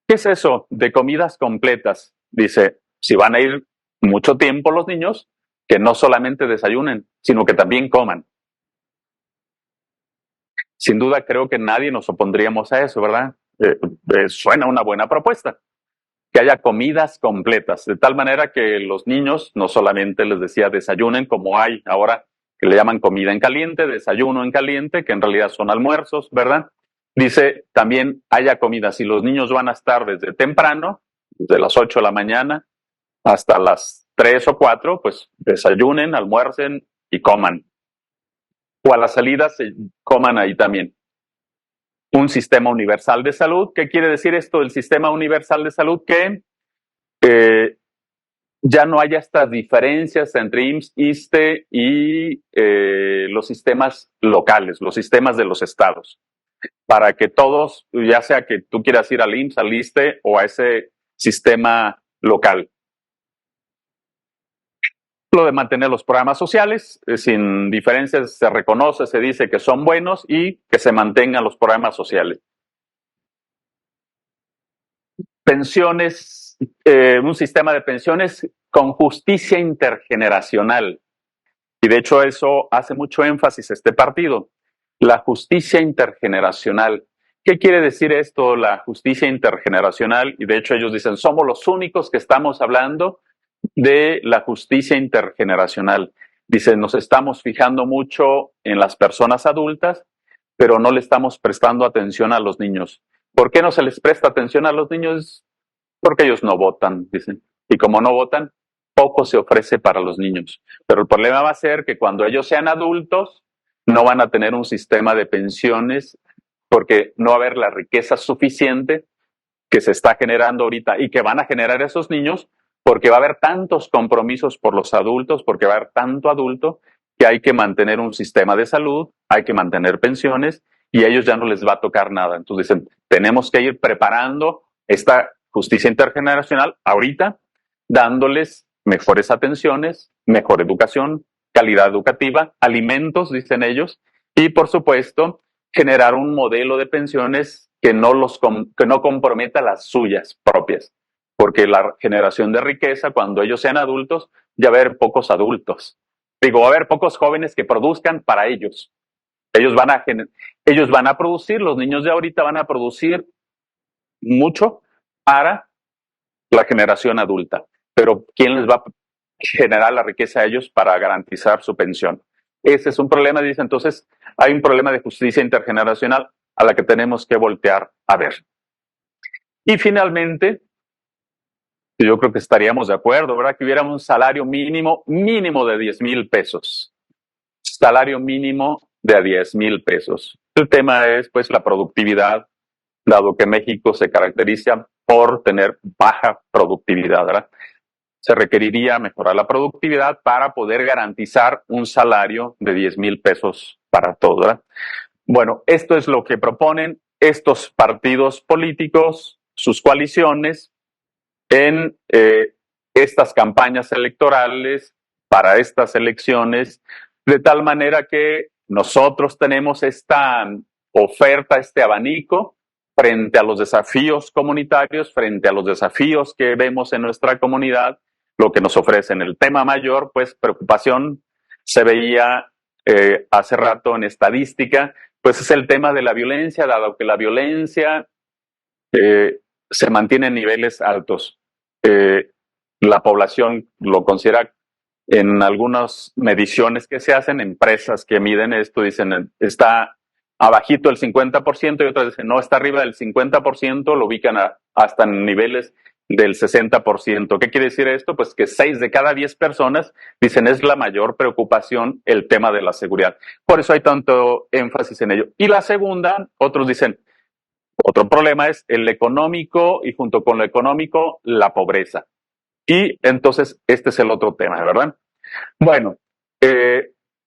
A: ¿Qué es eso de comidas completas? Dice, si van a ir mucho tiempo los niños, que no solamente desayunen, sino que también coman. Sin duda creo que nadie nos opondríamos a eso, ¿verdad? Suena una buena propuesta. Que haya comidas completas, de tal manera que los niños no solamente les decía desayunen, como hay ahora que le llaman comida en caliente, desayuno en caliente, que en realidad son almuerzos, ¿verdad? Dice también haya comida. Si los niños van a estar desde temprano, desde las 8 de la mañana hasta las 3 o 4, pues desayunen, almuercen y coman. O a la salida se coman ahí también. Un sistema universal de salud. ¿Qué quiere decir esto del sistema universal de salud? Que ya no haya estas diferencias entre IMSS, ISSSTE y los sistemas locales, los sistemas de los estados, para que todos, ya sea que tú quieras ir al IMSS, al ISSSTE o a ese sistema local. Lo de mantener los programas sociales, sin diferencias, se reconoce, se dice que son buenos y que se mantengan los programas sociales. Pensiones, un sistema de pensiones con justicia intergeneracional. Y de hecho eso hace mucho énfasis este partido, la justicia intergeneracional. ¿Qué quiere decir esto, la justicia intergeneracional? Y de hecho ellos dicen, somos los únicos que estamos hablando de la justicia intergeneracional. Dicen, nos estamos fijando mucho en las personas adultas, pero no le estamos prestando atención a los niños. ¿Por qué no se les presta atención a los niños? Porque ellos no votan, dicen. Y como no votan, poco se ofrece para los niños. Pero el problema va a ser que cuando ellos sean adultos, no van a tener un sistema de pensiones porque no va a haber la riqueza suficiente que se está generando ahorita y que van a generar esos niños porque va a haber tantos compromisos por los adultos, porque va a haber tanto adulto que hay que mantener un sistema de salud, hay que mantener pensiones y a ellos ya no les va a tocar nada. Entonces dicen, tenemos que ir preparando esta justicia intergeneracional ahorita, dándoles mejores atenciones, mejor educación, calidad educativa, alimentos, dicen ellos, y por supuesto, generar un modelo de pensiones que no comprometa las suyas propias. Porque la generación de riqueza, cuando ellos sean adultos, ya va a haber pocos adultos. Digo, va a haber pocos jóvenes que produzcan para ellos. Ellos van a producir, los niños de ahorita van a producir mucho para la generación adulta. Pero ¿quién les va a generar la riqueza a ellos para garantizar su pensión? Ese es un problema, dice. Entonces, hay un problema de justicia intergeneracional a la que tenemos que voltear a ver. Y finalmente, yo creo que estaríamos de acuerdo, ¿verdad? Que hubiera un salario mínimo de 10,000 pesos. Salario mínimo de 10,000 pesos. El tema es, pues, la productividad, dado que México se caracteriza por tener baja productividad, ¿verdad? Se requeriría mejorar la productividad para poder garantizar un salario de 10,000 pesos para todos, ¿verdad? Bueno, esto es lo que proponen estos partidos políticos sus coaliciones en estas campañas electorales para estas elecciones, de tal manera que nosotros tenemos esta oferta, este abanico frente a los desafíos comunitarios, frente a los desafíos que vemos en nuestra comunidad, lo que nos ofrecen. El tema mayor, pues preocupación, se veía hace rato en estadística, pues es el tema de la violencia, dado que la violencia se mantiene en niveles altos. La población lo considera, en algunas mediciones que se hacen, empresas que miden esto, dicen está abajito del 50%, y otras dicen no, está arriba del 50%, lo ubican hasta en niveles del 60%. ¿Qué quiere decir esto? Pues que 6 de cada 10 personas dicen es la mayor preocupación el tema de la seguridad. Por eso hay tanto énfasis en ello. Y la segunda, otros dicen, otro problema es el económico, y junto con lo económico, la pobreza. Y entonces este es el otro tema, ¿verdad? Bueno,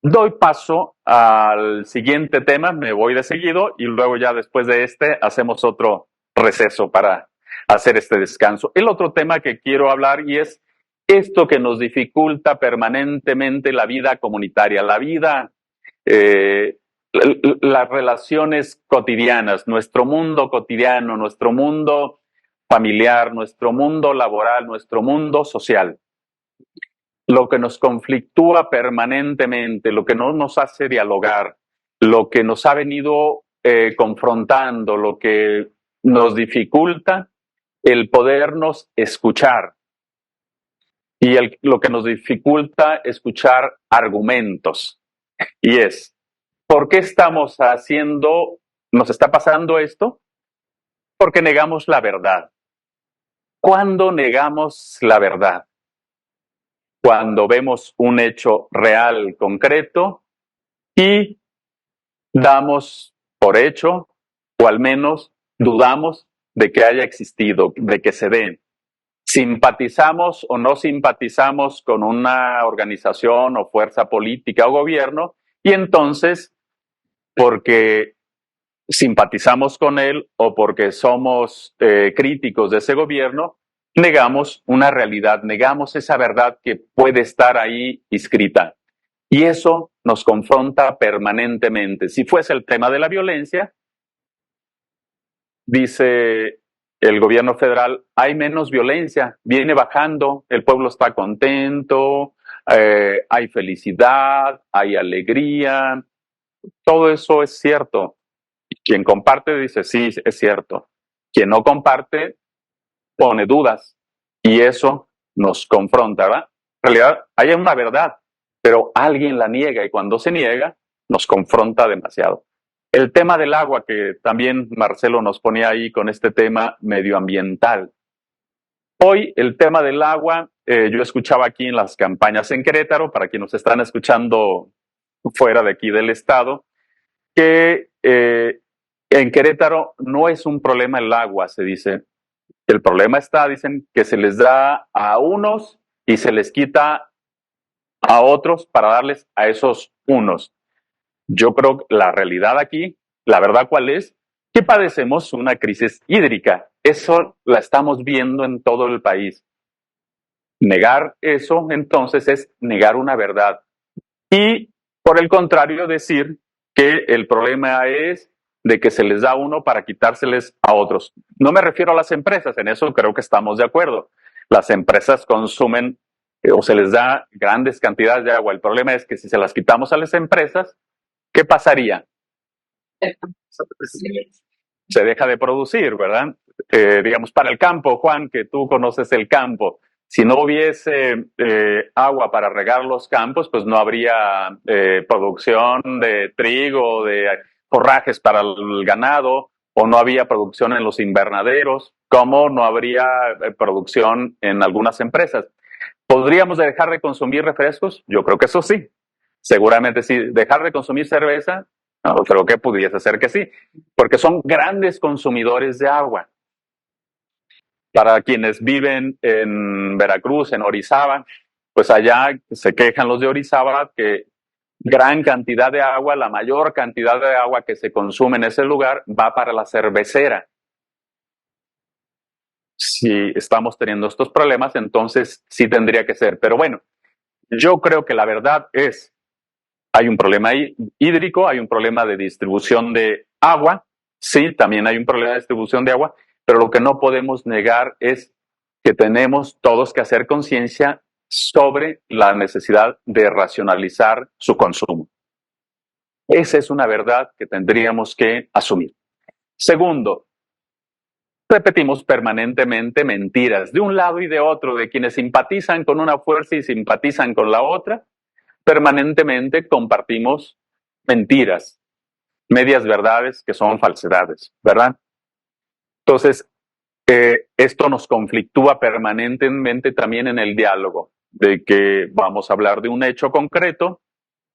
A: doy paso al siguiente tema, me voy de seguido y luego ya después de este hacemos otro receso para hacer este descanso. El otro tema que quiero hablar, y es esto que nos dificulta permanentemente la vida comunitaria, la vida, las relaciones cotidianas, nuestro mundo cotidiano, nuestro mundo familiar, nuestro mundo laboral, nuestro mundo social. Lo que nos conflictúa permanentemente, lo que no nos hace dialogar, lo que nos ha venido confrontando, lo que nos dificulta el podernos escuchar, y lo que nos dificulta escuchar argumentos. Y es, ¿por qué nos está pasando esto? Porque negamos la verdad. ¿Cuándo negamos la verdad? Cuando vemos un hecho real, concreto, y damos por hecho, o al menos dudamos de que haya existido, de que se dé. Simpatizamos o no simpatizamos con una organización o fuerza política o gobierno, y entonces, porque simpatizamos con él o porque somos críticos de ese gobierno, negamos una realidad, negamos esa verdad que puede estar ahí inscrita. Y eso nos confronta permanentemente. Si fuese el tema de la violencia, dice el gobierno federal, hay menos violencia, viene bajando, el pueblo está contento, hay felicidad, hay alegría, todo eso es cierto. Quien comparte dice, sí, es cierto. Quien no comparte pone dudas, y eso nos confronta, ¿verdad? En realidad hay una verdad, pero alguien la niega, y cuando se niega nos confronta demasiado. El tema del agua, que también Marcelo nos ponía ahí con este tema medioambiental. Hoy el tema del agua, yo escuchaba aquí en las campañas en Querétaro, para quienes nos están escuchando fuera de aquí del estado, que en Querétaro no es un problema el agua, se dice. El problema está, dicen, que se les da a unos y se les quita a otros para darles a esos unos. Yo creo que la realidad aquí, la verdad cuál es, que padecemos una crisis hídrica. Eso la estamos viendo en todo el país. Negar eso, entonces, es negar una verdad. Y, por el contrario, decir que el problema es de que se les da a uno para quitárseles a otros. No me refiero a las empresas, en eso creo que estamos de acuerdo. Las empresas consumen o se les da grandes cantidades de agua. El problema es que si se las quitamos a las empresas, ¿qué pasaría? Se deja de producir, ¿verdad? Digamos, para el campo, Juan, que tú conoces el campo, si no hubiese agua para regar los campos, pues no habría producción de trigo, de forrajes para el ganado, o no había producción en los invernaderos, como no habría producción en algunas empresas. ¿Podríamos dejar de consumir refrescos? Yo creo que eso sí. Seguramente sí. ¿Dejar de consumir cerveza? No, creo que pudiese ser que sí, porque son grandes consumidores de agua. Para quienes viven en Veracruz, en Orizaba, pues allá se quejan los de Orizaba que gran cantidad de agua, la mayor cantidad de agua que se consume en ese lugar va para la cervecera. si estamos teniendo estos problemas, entonces sí tendría que ser. Pero bueno, yo creo que la verdad es, hay un problema hídrico, hay un problema de distribución de agua, sí, también hay un problema de distribución de agua, pero lo que no podemos negar es que tenemos todos que hacer conciencia sobre la necesidad de racionalizar su consumo. Esa es una verdad que tendríamos que asumir. Segundo, repetimos permanentemente mentiras de un lado y de otro, de quienes simpatizan con una fuerza y simpatizan con la otra. Permanentemente compartimos mentiras, medias verdades que son falsedades, ¿verdad? Entonces, esto nos conflictúa permanentemente también en el diálogo, de que vamos a hablar de un hecho concreto,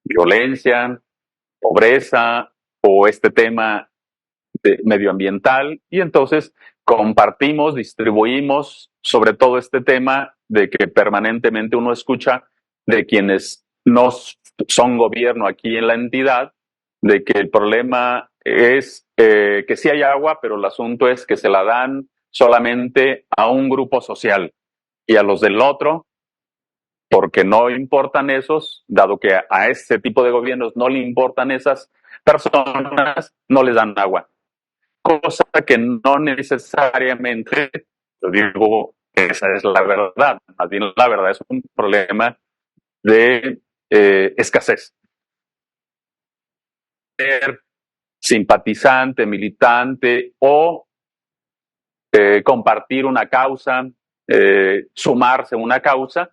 A: violencia, pobreza o este tema medioambiental, y entonces compartimos, distribuimos sobre todo este tema de que permanentemente uno escucha de quienes no son gobierno aquí en la entidad, de que el problema es que sí hay agua, pero el asunto es que se la dan solamente a un grupo social y a los del otro, porque no importan esos, dado que a ese tipo de gobiernos no le importan esas personas, no les dan agua. Cosa que no necesariamente, yo digo, esa es la verdad. Más bien la verdad es un problema de escasez. Ser simpatizante, militante o compartir una causa, sumarse a una causa,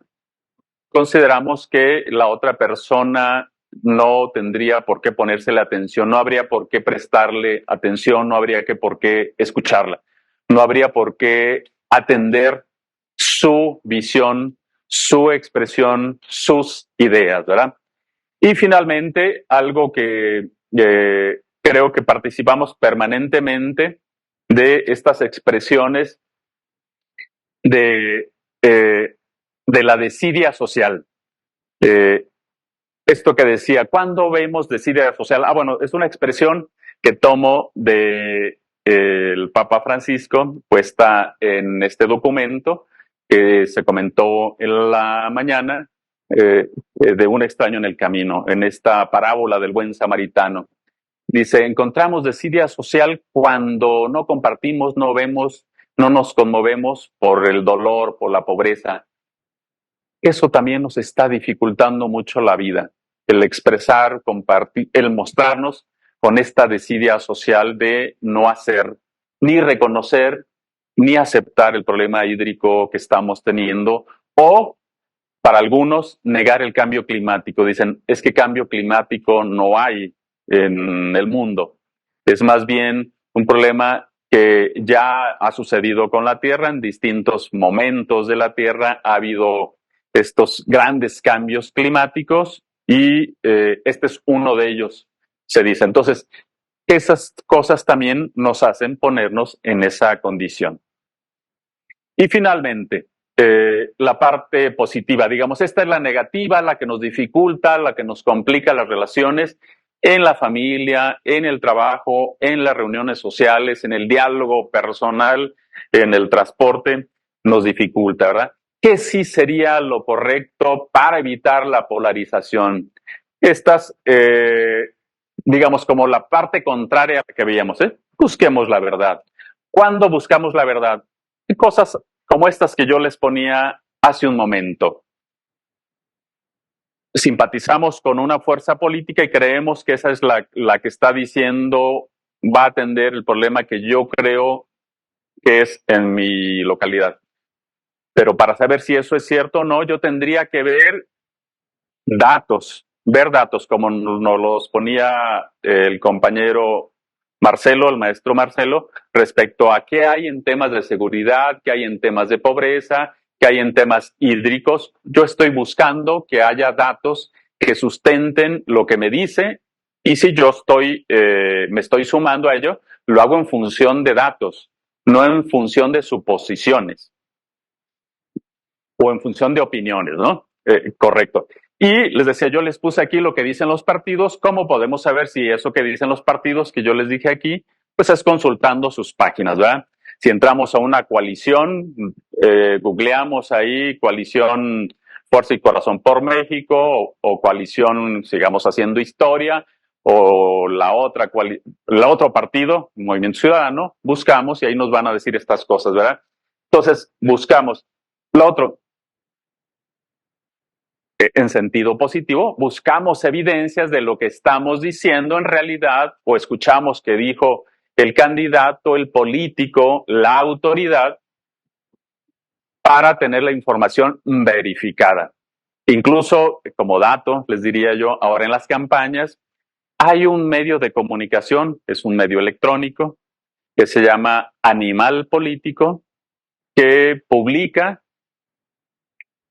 A: consideramos que la otra persona no tendría por qué ponérsele atención, no habría por qué prestarle atención, no habría por qué escucharla, no habría por qué atender su visión, su expresión, sus ideas, ¿verdad? Y finalmente, algo que creo que participamos permanentemente de estas expresiones de, de la desidia social. Esto que decía, ¿cuándo vemos desidia social? Bueno, es una expresión que tomo de el Papa Francisco, puesta en este documento que se comentó en la mañana, de un extraño en el camino, en esta parábola del buen samaritano. Dice, encontramos desidia social cuando no compartimos, no vemos, no nos conmovemos por el dolor, por la pobreza. Eso también nos está dificultando mucho la vida, el expresar, compartir, el mostrarnos con esta desidia social de no hacer, ni reconocer, ni aceptar el problema hídrico que estamos teniendo, o para algunos negar el cambio climático. Dicen, es que cambio climático no hay en el mundo. Es más bien un problema que ya ha sucedido con la Tierra en distintos momentos de la Tierra. Ha habido estos grandes cambios climáticos y este es uno de ellos, se dice. Entonces, esas cosas también nos hacen ponernos en esa condición. Y finalmente, la parte positiva, digamos, esta es la negativa, la que nos dificulta, la que nos complica las relaciones en la familia, en el trabajo, en las reuniones sociales, en el diálogo personal, en el transporte, nos dificulta, ¿verdad? ¿Qué sí sería lo correcto para evitar la polarización? Estas, digamos, como la parte contraria a la que veíamos, busquemos la verdad. ¿Cuándo buscamos la verdad? Cosas como estas que yo les ponía hace un momento. Simpatizamos con una fuerza política y creemos que esa es la que está diciendo va a atender el problema que yo creo que es en mi localidad. Pero para saber si eso es cierto o no, yo tendría que ver datos como nos los ponía el compañero Marcelo, el maestro Marcelo, respecto a qué hay en temas de seguridad, qué hay en temas de pobreza, qué hay en temas hídricos. Yo estoy buscando que haya datos que sustenten lo que me dice, y si yo me estoy sumando a ello, lo hago en función de datos, no en función de suposiciones o en función de opiniones, ¿no? Correcto. Y les decía, yo les puse aquí lo que dicen los partidos. ¿Cómo podemos saber si eso que dicen los partidos que yo les dije aquí, pues es consultando sus páginas, ¿verdad? Si entramos a una coalición, googleamos ahí coalición Fuerza y Corazón por México o coalición Sigamos Haciendo Historia o la otro partido, Movimiento Ciudadano, buscamos y ahí nos van a decir estas cosas, ¿verdad? Entonces, buscamos. Lo otro, en sentido positivo, buscamos evidencias de lo que estamos diciendo en realidad o escuchamos que dijo el candidato, el político, la autoridad, para tener la información verificada. Incluso, como dato, les diría yo, ahora en las campañas hay un medio de comunicación, es un medio electrónico, que se llama Animal Político, que publica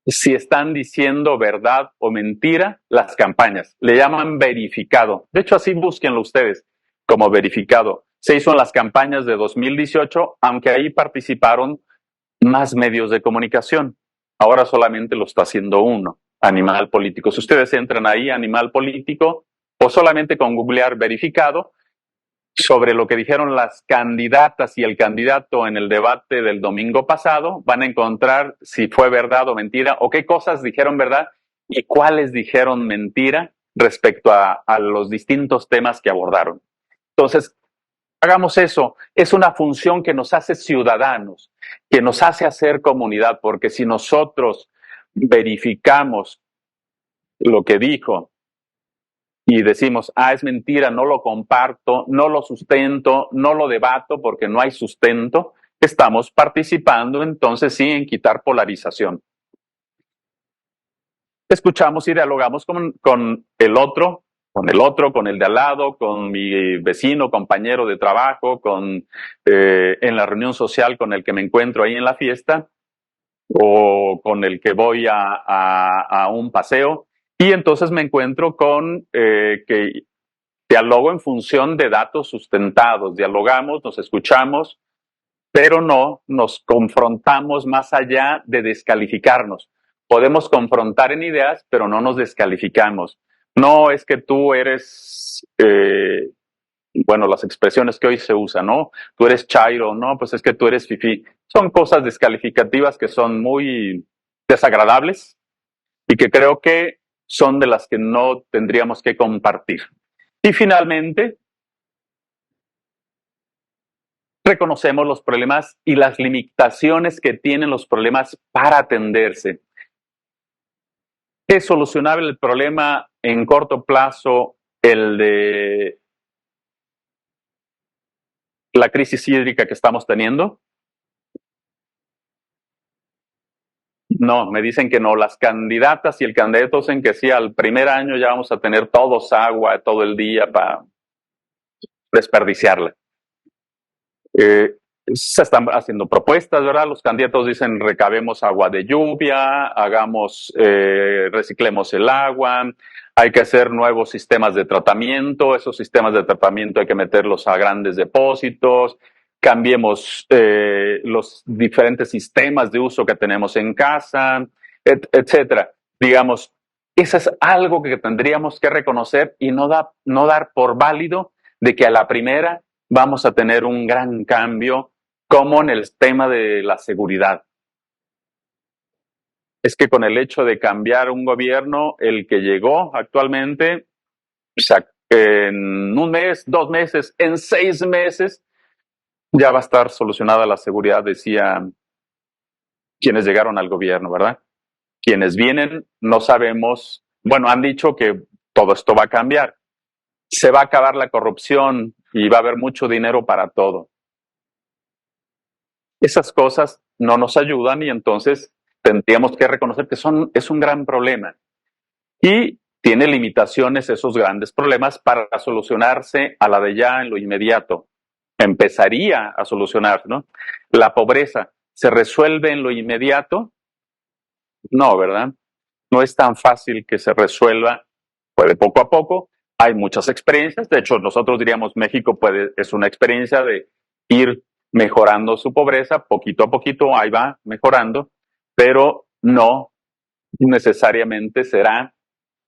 A: si están diciendo verdad o mentira las campañas. Le llaman verificado. De hecho, así búsquenlo ustedes como verificado. Se hizo en las campañas de 2018, aunque ahí participaron más medios de comunicación. Ahora solamente lo está haciendo uno, Animal Político. Si ustedes entran ahí, Animal Político, o solamente con googlear verificado, sobre lo que dijeron las candidatas y el candidato en el debate del domingo pasado, van a encontrar si fue verdad o mentira, o qué cosas dijeron verdad y cuáles dijeron mentira respecto a los distintos temas que abordaron. Entonces, hagamos eso. Es una función que nos hace ciudadanos, que nos hace hacer comunidad, porque si nosotros verificamos lo que dijo y decimos, es mentira, no lo comparto, no lo sustento, no lo debato porque no hay sustento, estamos participando entonces sí en quitar polarización. Escuchamos y dialogamos con el otro, con el de al lado, con mi vecino, compañero de trabajo, en la reunión social con el que me encuentro ahí en la fiesta, o con el que voy a un paseo, y entonces me encuentro con que dialogo en función de datos sustentados, dialogamos, nos escuchamos, pero no nos confrontamos más allá de descalificarnos. Podemos confrontar en ideas, pero no nos descalificamos. No es que tú eres, bueno, las expresiones que hoy se usan, ¿no? Tú eres chairo, no, pues es que tú eres fifí. Son cosas descalificativas que son muy desagradables y que creo que son de las que no tendríamos que compartir. Y finalmente, reconocemos los problemas y las limitaciones que tienen los problemas para atenderse. ¿Es solucionable el problema en corto plazo, el de la crisis hídrica que estamos teniendo? No, me dicen que no. Las candidatas y el candidato dicen que sí, al primer año ya vamos a tener todos agua todo el día para desperdiciarla. Se están haciendo propuestas, ¿verdad? Los candidatos dicen recabemos agua de lluvia, reciclemos el agua, hay que hacer nuevos sistemas de tratamiento, esos sistemas de tratamiento hay que meterlos a grandes depósitos, cambiemos los diferentes sistemas de uso que tenemos en casa, etcétera. Digamos, eso es algo que tendríamos que reconocer y no dar por válido de que a la primera vamos a tener un gran cambio, como en el tema de la seguridad. Es que con el hecho de cambiar un gobierno, el que llegó actualmente, en un mes, 2 meses, en 6 meses, ya va a estar solucionada la seguridad, decían quienes llegaron al gobierno, ¿verdad? Quienes vienen, no sabemos, bueno, han dicho que todo esto va a cambiar. Se va a acabar la corrupción y va a haber mucho dinero para todo. Esas cosas no nos ayudan y entonces tendríamos que reconocer que es un gran problema. Y tiene limitaciones esos grandes problemas para solucionarse a la de ya en lo inmediato. Empezaría a solucionar, ¿no? La pobreza, ¿se resuelve en lo inmediato? No, ¿verdad? No es tan fácil que se resuelva, puede poco a poco. Hay muchas experiencias, de hecho nosotros diríamos México es una experiencia de ir mejorando su pobreza, poquito a poquito, ahí va mejorando, pero no necesariamente será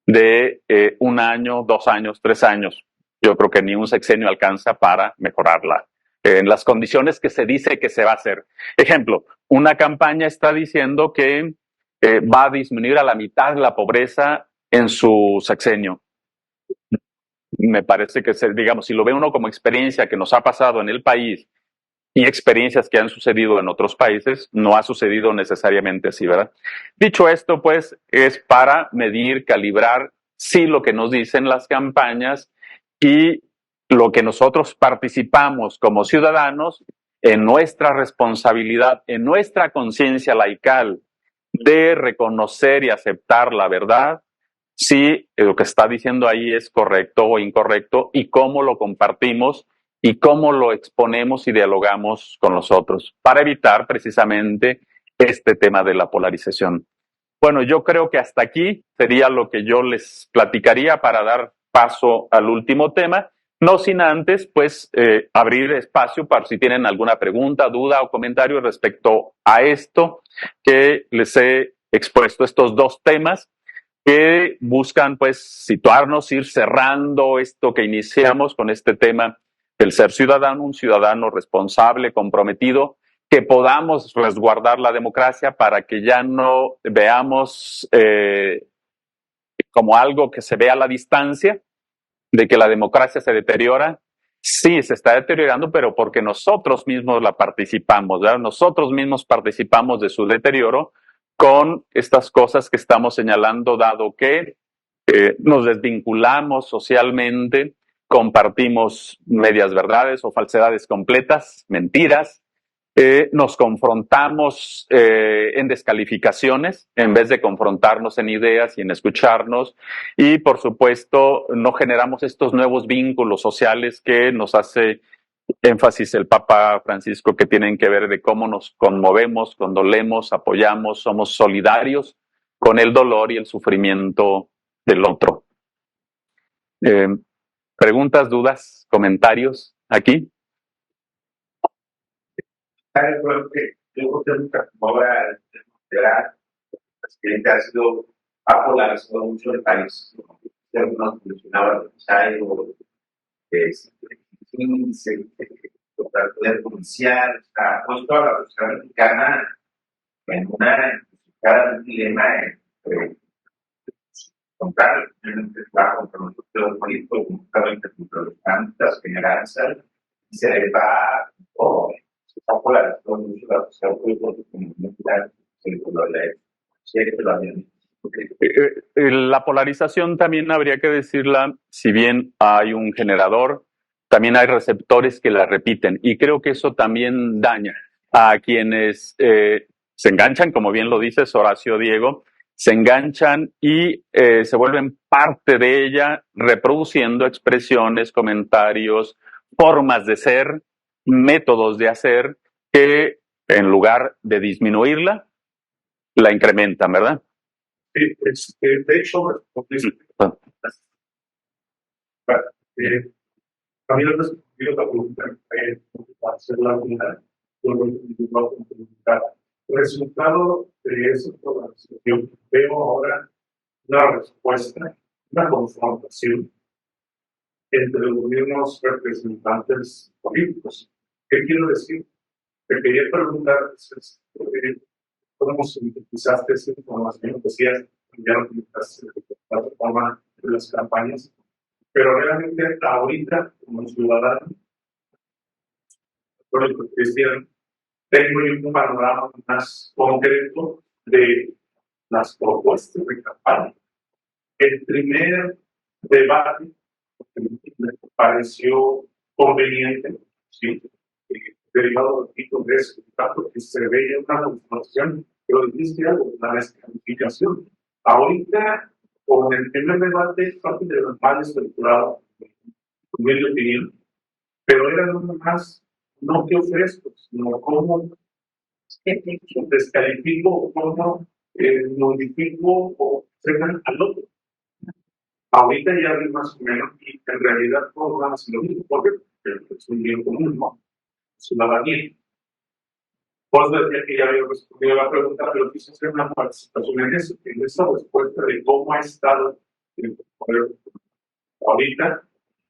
A: de 1 año, 2 años, 3 años. Yo creo que ni un sexenio alcanza para mejorarla en las condiciones que se dice que se va a hacer. Ejemplo, una campaña está diciendo que va a disminuir a la mitad la pobreza en su sexenio. Me parece que, digamos, si lo ve uno como experiencia que nos ha pasado en el país y experiencias que han sucedido en otros países, no ha sucedido necesariamente así, ¿verdad? Dicho esto, pues, es para medir, calibrar, sí, lo que nos dicen las campañas y lo que nosotros participamos como ciudadanos en nuestra responsabilidad, en nuestra conciencia laical de reconocer y aceptar la verdad, si lo que está diciendo ahí es correcto o incorrecto y cómo lo compartimos y cómo lo exponemos y dialogamos con los otros para evitar precisamente este tema de la polarización. Bueno, yo creo que hasta aquí sería lo que yo les platicaría para dar paso al último tema, no sin antes, pues, abrir espacio para si tienen alguna pregunta, duda o comentario respecto a esto que les he expuesto, estos dos temas que buscan, pues, situarnos, ir cerrando esto que iniciamos con este tema del ser ciudadano, un ciudadano responsable, comprometido, que podamos resguardar la democracia para que ya no veamos como algo que se ve a la distancia, de que la democracia se deteriora. Sí, se está deteriorando, pero porque nosotros mismos la participamos, ¿verdad? Nosotros mismos participamos de su deterioro con estas cosas que estamos señalando, dado que nos desvinculamos socialmente, compartimos medias verdades o falsedades completas, mentiras, nos confrontamos en descalificaciones en vez de confrontarnos en ideas y en escucharnos, y por supuesto no generamos estos nuevos vínculos sociales que nos hace énfasis el Papa Francisco, que tienen que ver de cómo nos conmovemos, condolemos, apoyamos, somos solidarios con el dolor y el sufrimiento del otro. ¿Preguntas, dudas, comentarios aquí?
C: Creo que yo creo que ahora demostrará que ha sido ha polarizado mucho el país. Algunos mencionaban el poder policial, ha puesto a la sociedad mexicana en cada dilema contra los políticos, contra los candidatos generales, y se le va todo. Se está polarizando mucho la sociedad política,
A: la polarización también habría que decirla, si bien hay un generador, también hay receptores que la repiten, y creo que eso también daña a quienes se enganchan, como bien lo dices, Horacio Diego, se enganchan y se vuelven parte de ella, reproduciendo expresiones, comentarios, formas de ser, métodos de hacer, que en lugar de disminuirla, la incrementan, ¿verdad?
C: De hecho, también he respondido la pregunta para hacer la unidad. El resultado de esa polarización, veo ahora una respuesta, una confrontación entre los mismos representantes políticos. ¿Qué quiero decir? Te quería preguntar cómo sintetizaste esa información, decías, ya no utilizaste la plataforma de las campañas, pero realmente ahorita, como ciudadano, por lo que decían, tengo un panorama más concreto de las propuestas de campaña. El primer debate me pareció conveniente, ¿sí? Derivado del título de ese porque se veía una transformación, pero dijiste algo, la descalificación. Ahorita, con el primer debate, parte de los mal estructurado, en mi opinión, pero era nada más, no que ofrezco, sino cómo descalifico, cómo modifico o frenan al otro. Ahorita ya vi más o menos, y en realidad todos van a hacer lo mismo, porque es un bien común, ¿no? Ciudadanía. Vos decía que ya había respondido a la pregunta, pero quise hacer una participación en esa respuesta de cómo ha estado el poder ahorita,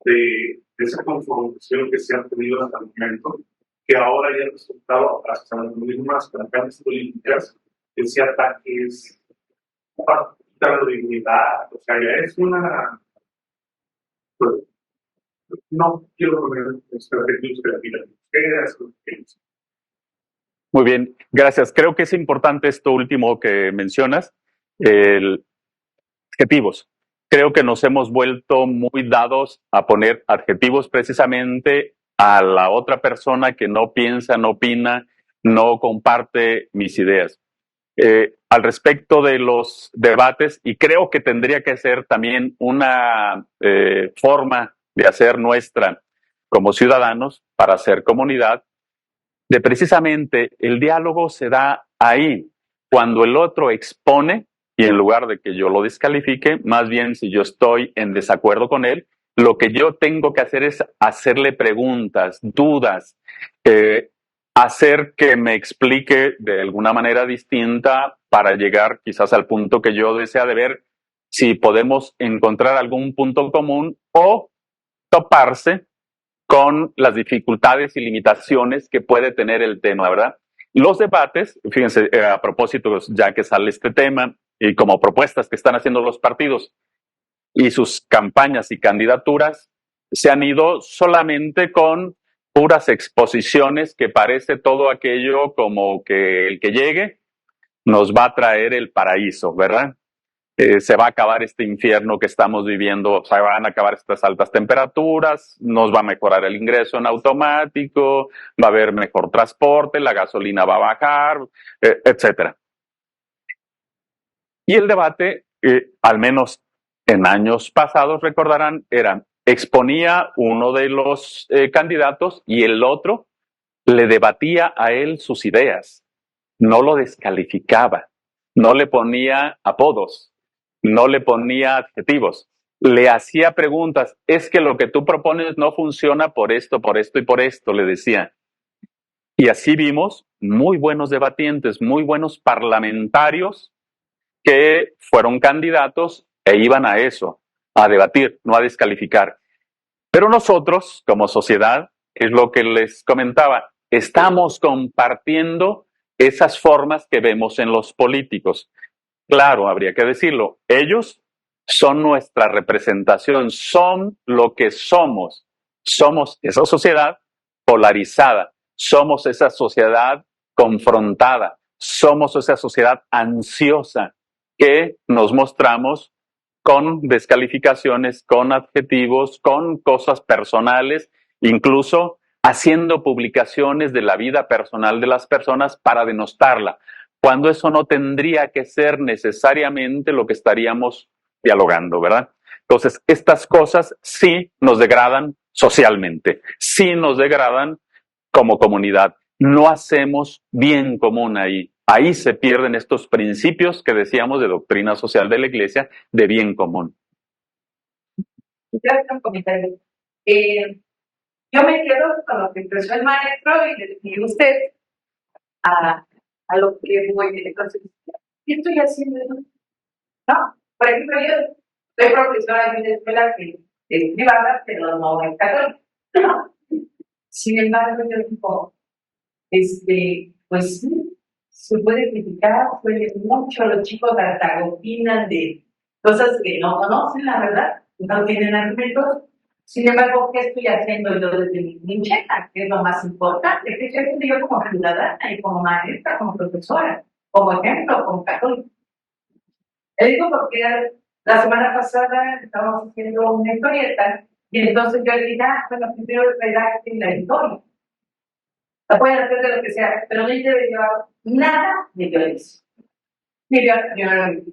C: de esa confrontación que se ha tenido hasta el momento, que ahora ya ha resultado hasta las mismas campañas políticas, ese ataque es para quitar la dignidad, o sea, ya es una, pues, no quiero poner estrategias creativas,
A: Muy bien, gracias. Creo que es importante esto último que mencionas, el adjetivos. Creo que nos hemos vuelto muy dados a poner adjetivos precisamente a la otra persona que no piensa, no opina, no comparte mis ideas. Al respecto de los debates, y creo que tendría que ser también una forma de hacer nuestra como ciudadanos para hacer comunidad, de precisamente el diálogo se da ahí, cuando el otro expone y en lugar de que yo lo descalifique, más bien si yo estoy en desacuerdo con él, lo que yo tengo que hacer es hacerle preguntas, dudas, hacer que me explique de alguna manera distinta para llegar quizás al punto que yo desea de ver si podemos encontrar algún punto común o toparse con las dificultades y limitaciones que puede tener el tema, ¿verdad? Los debates, fíjense, a propósito, ya que sale este tema, y como propuestas que están haciendo los partidos y sus campañas y candidaturas, se han ido solamente con puras exposiciones que parece todo aquello como que el que llegue nos va a traer el paraíso, ¿verdad? Se va a acabar este infierno que estamos viviendo, o sea, van a acabar estas altas temperaturas, nos va a mejorar el ingreso en automático, va a haber mejor transporte, la gasolina va a bajar, etcétera. Y el debate, al menos en años pasados, recordarán, exponía uno de los candidatos y el otro le debatía a él sus ideas, no lo descalificaba, no le ponía apodos, no le ponía adjetivos, le hacía preguntas, es que lo que tú propones no funciona por esto y por esto, le decía. Y así vimos muy buenos debatientes, muy buenos parlamentarios que fueron candidatos e iban a eso, a debatir, no a descalificar. Pero nosotros, como sociedad, es lo que les comentaba, estamos compartiendo esas formas que vemos en los políticos. Claro, habría que decirlo, ellos son nuestra representación, son lo que somos. Somos esa sociedad polarizada, somos esa sociedad confrontada, somos esa sociedad ansiosa que nos mostramos con descalificaciones, con adjetivos, con cosas personales, incluso haciendo publicaciones de la vida personal de las personas para denostarla, cuando eso no tendría que ser necesariamente lo que estaríamos dialogando, ¿verdad? Entonces, estas cosas sí nos degradan socialmente, sí nos degradan como comunidad. No hacemos bien común ahí. Ahí se pierden estos principios que decíamos de doctrina social de la Iglesia de bien común.
B: Quiero hacer un comentario. Yo me quedo con lo que empezó el maestro y usted a lo que voy. Entonces, ¿qué estoy haciendo? ¿No? Por ejemplo, yo soy profesora de una escuela que es privada, pero no es católica. ¿No? Sin embargo, yo digo, pues sí, se puede criticar, puede mucho, los chicos hasta opinan de cosas que no conocen, la verdad, no tienen argumentos. Sin embargo, ¿qué estoy haciendo yo desde mi trinchera? ¿Qué es lo más importante? ¿Qué estoy haciendo yo como ciudadana y como maestra, como profesora, como ejemplo, como católica? Le digo porque la semana pasada estábamos haciendo una historieta y entonces yo le dije, bueno, primero redacten la historia. La pueden hacer de lo que sea, pero no debe llevar nada de violencia. Ni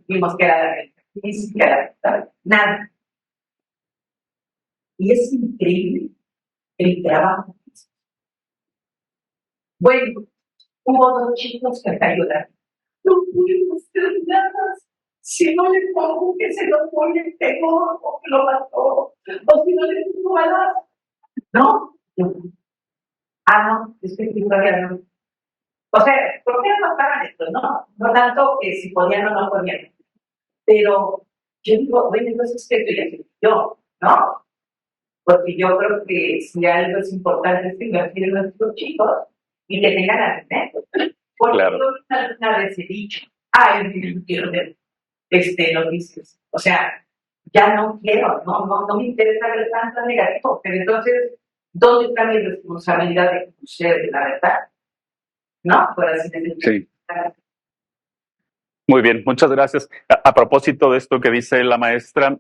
B: vimos que era la regla, ni siquiera nada. Y es increíble el trabajo. Bueno, hubo dos chicos que te ayudaron. No pudimos hacer nada. Si no le pongo que se lo pone peor o que lo mató, o si no le pongo balas, ¿no? No, es que todavía no. O sea, ¿por qué no pagan esto? No tanto que si podían o no podían. Pero yo digo, bueno, entonces, ¿qué estoy haciendo? Yo, ¿no? porque yo creo que si algo es importante es que invertir en nuestros chicos y que tengan alimentos. Porque
A: Claro.
B: yo alguna vez he dicho, ay, yo quiero ver noticias. O sea, ya no quiero, no me interesa ver tanto negativo, pero entonces, ¿dónde está mi responsabilidad de conocer la verdad? ¿No? Por así decirlo.
A: Sí. Muy bien, muchas gracias. A propósito de esto que dice la maestra,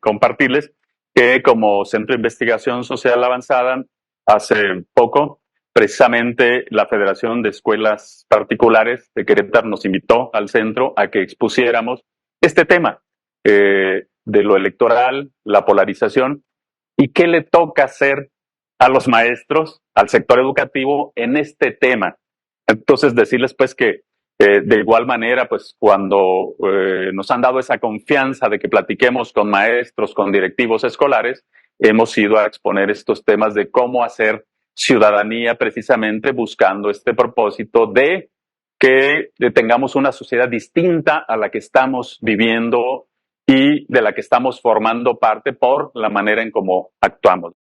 A: compartirles que como Centro de Investigación Social Avanzada, hace poco, precisamente la Federación de Escuelas Particulares de Querétaro nos invitó al centro a que expusiéramos este tema de lo electoral, la polarización y qué le toca hacer a los maestros, al sector educativo en este tema. Entonces, decirles pues que de igual manera, pues cuando nos han dado esa confianza de que platiquemos con maestros, con directivos escolares, hemos ido a exponer estos temas de cómo hacer ciudadanía precisamente buscando este propósito de que tengamos una sociedad distinta a la que estamos viviendo y de la que estamos formando parte por la manera en cómo actuamos.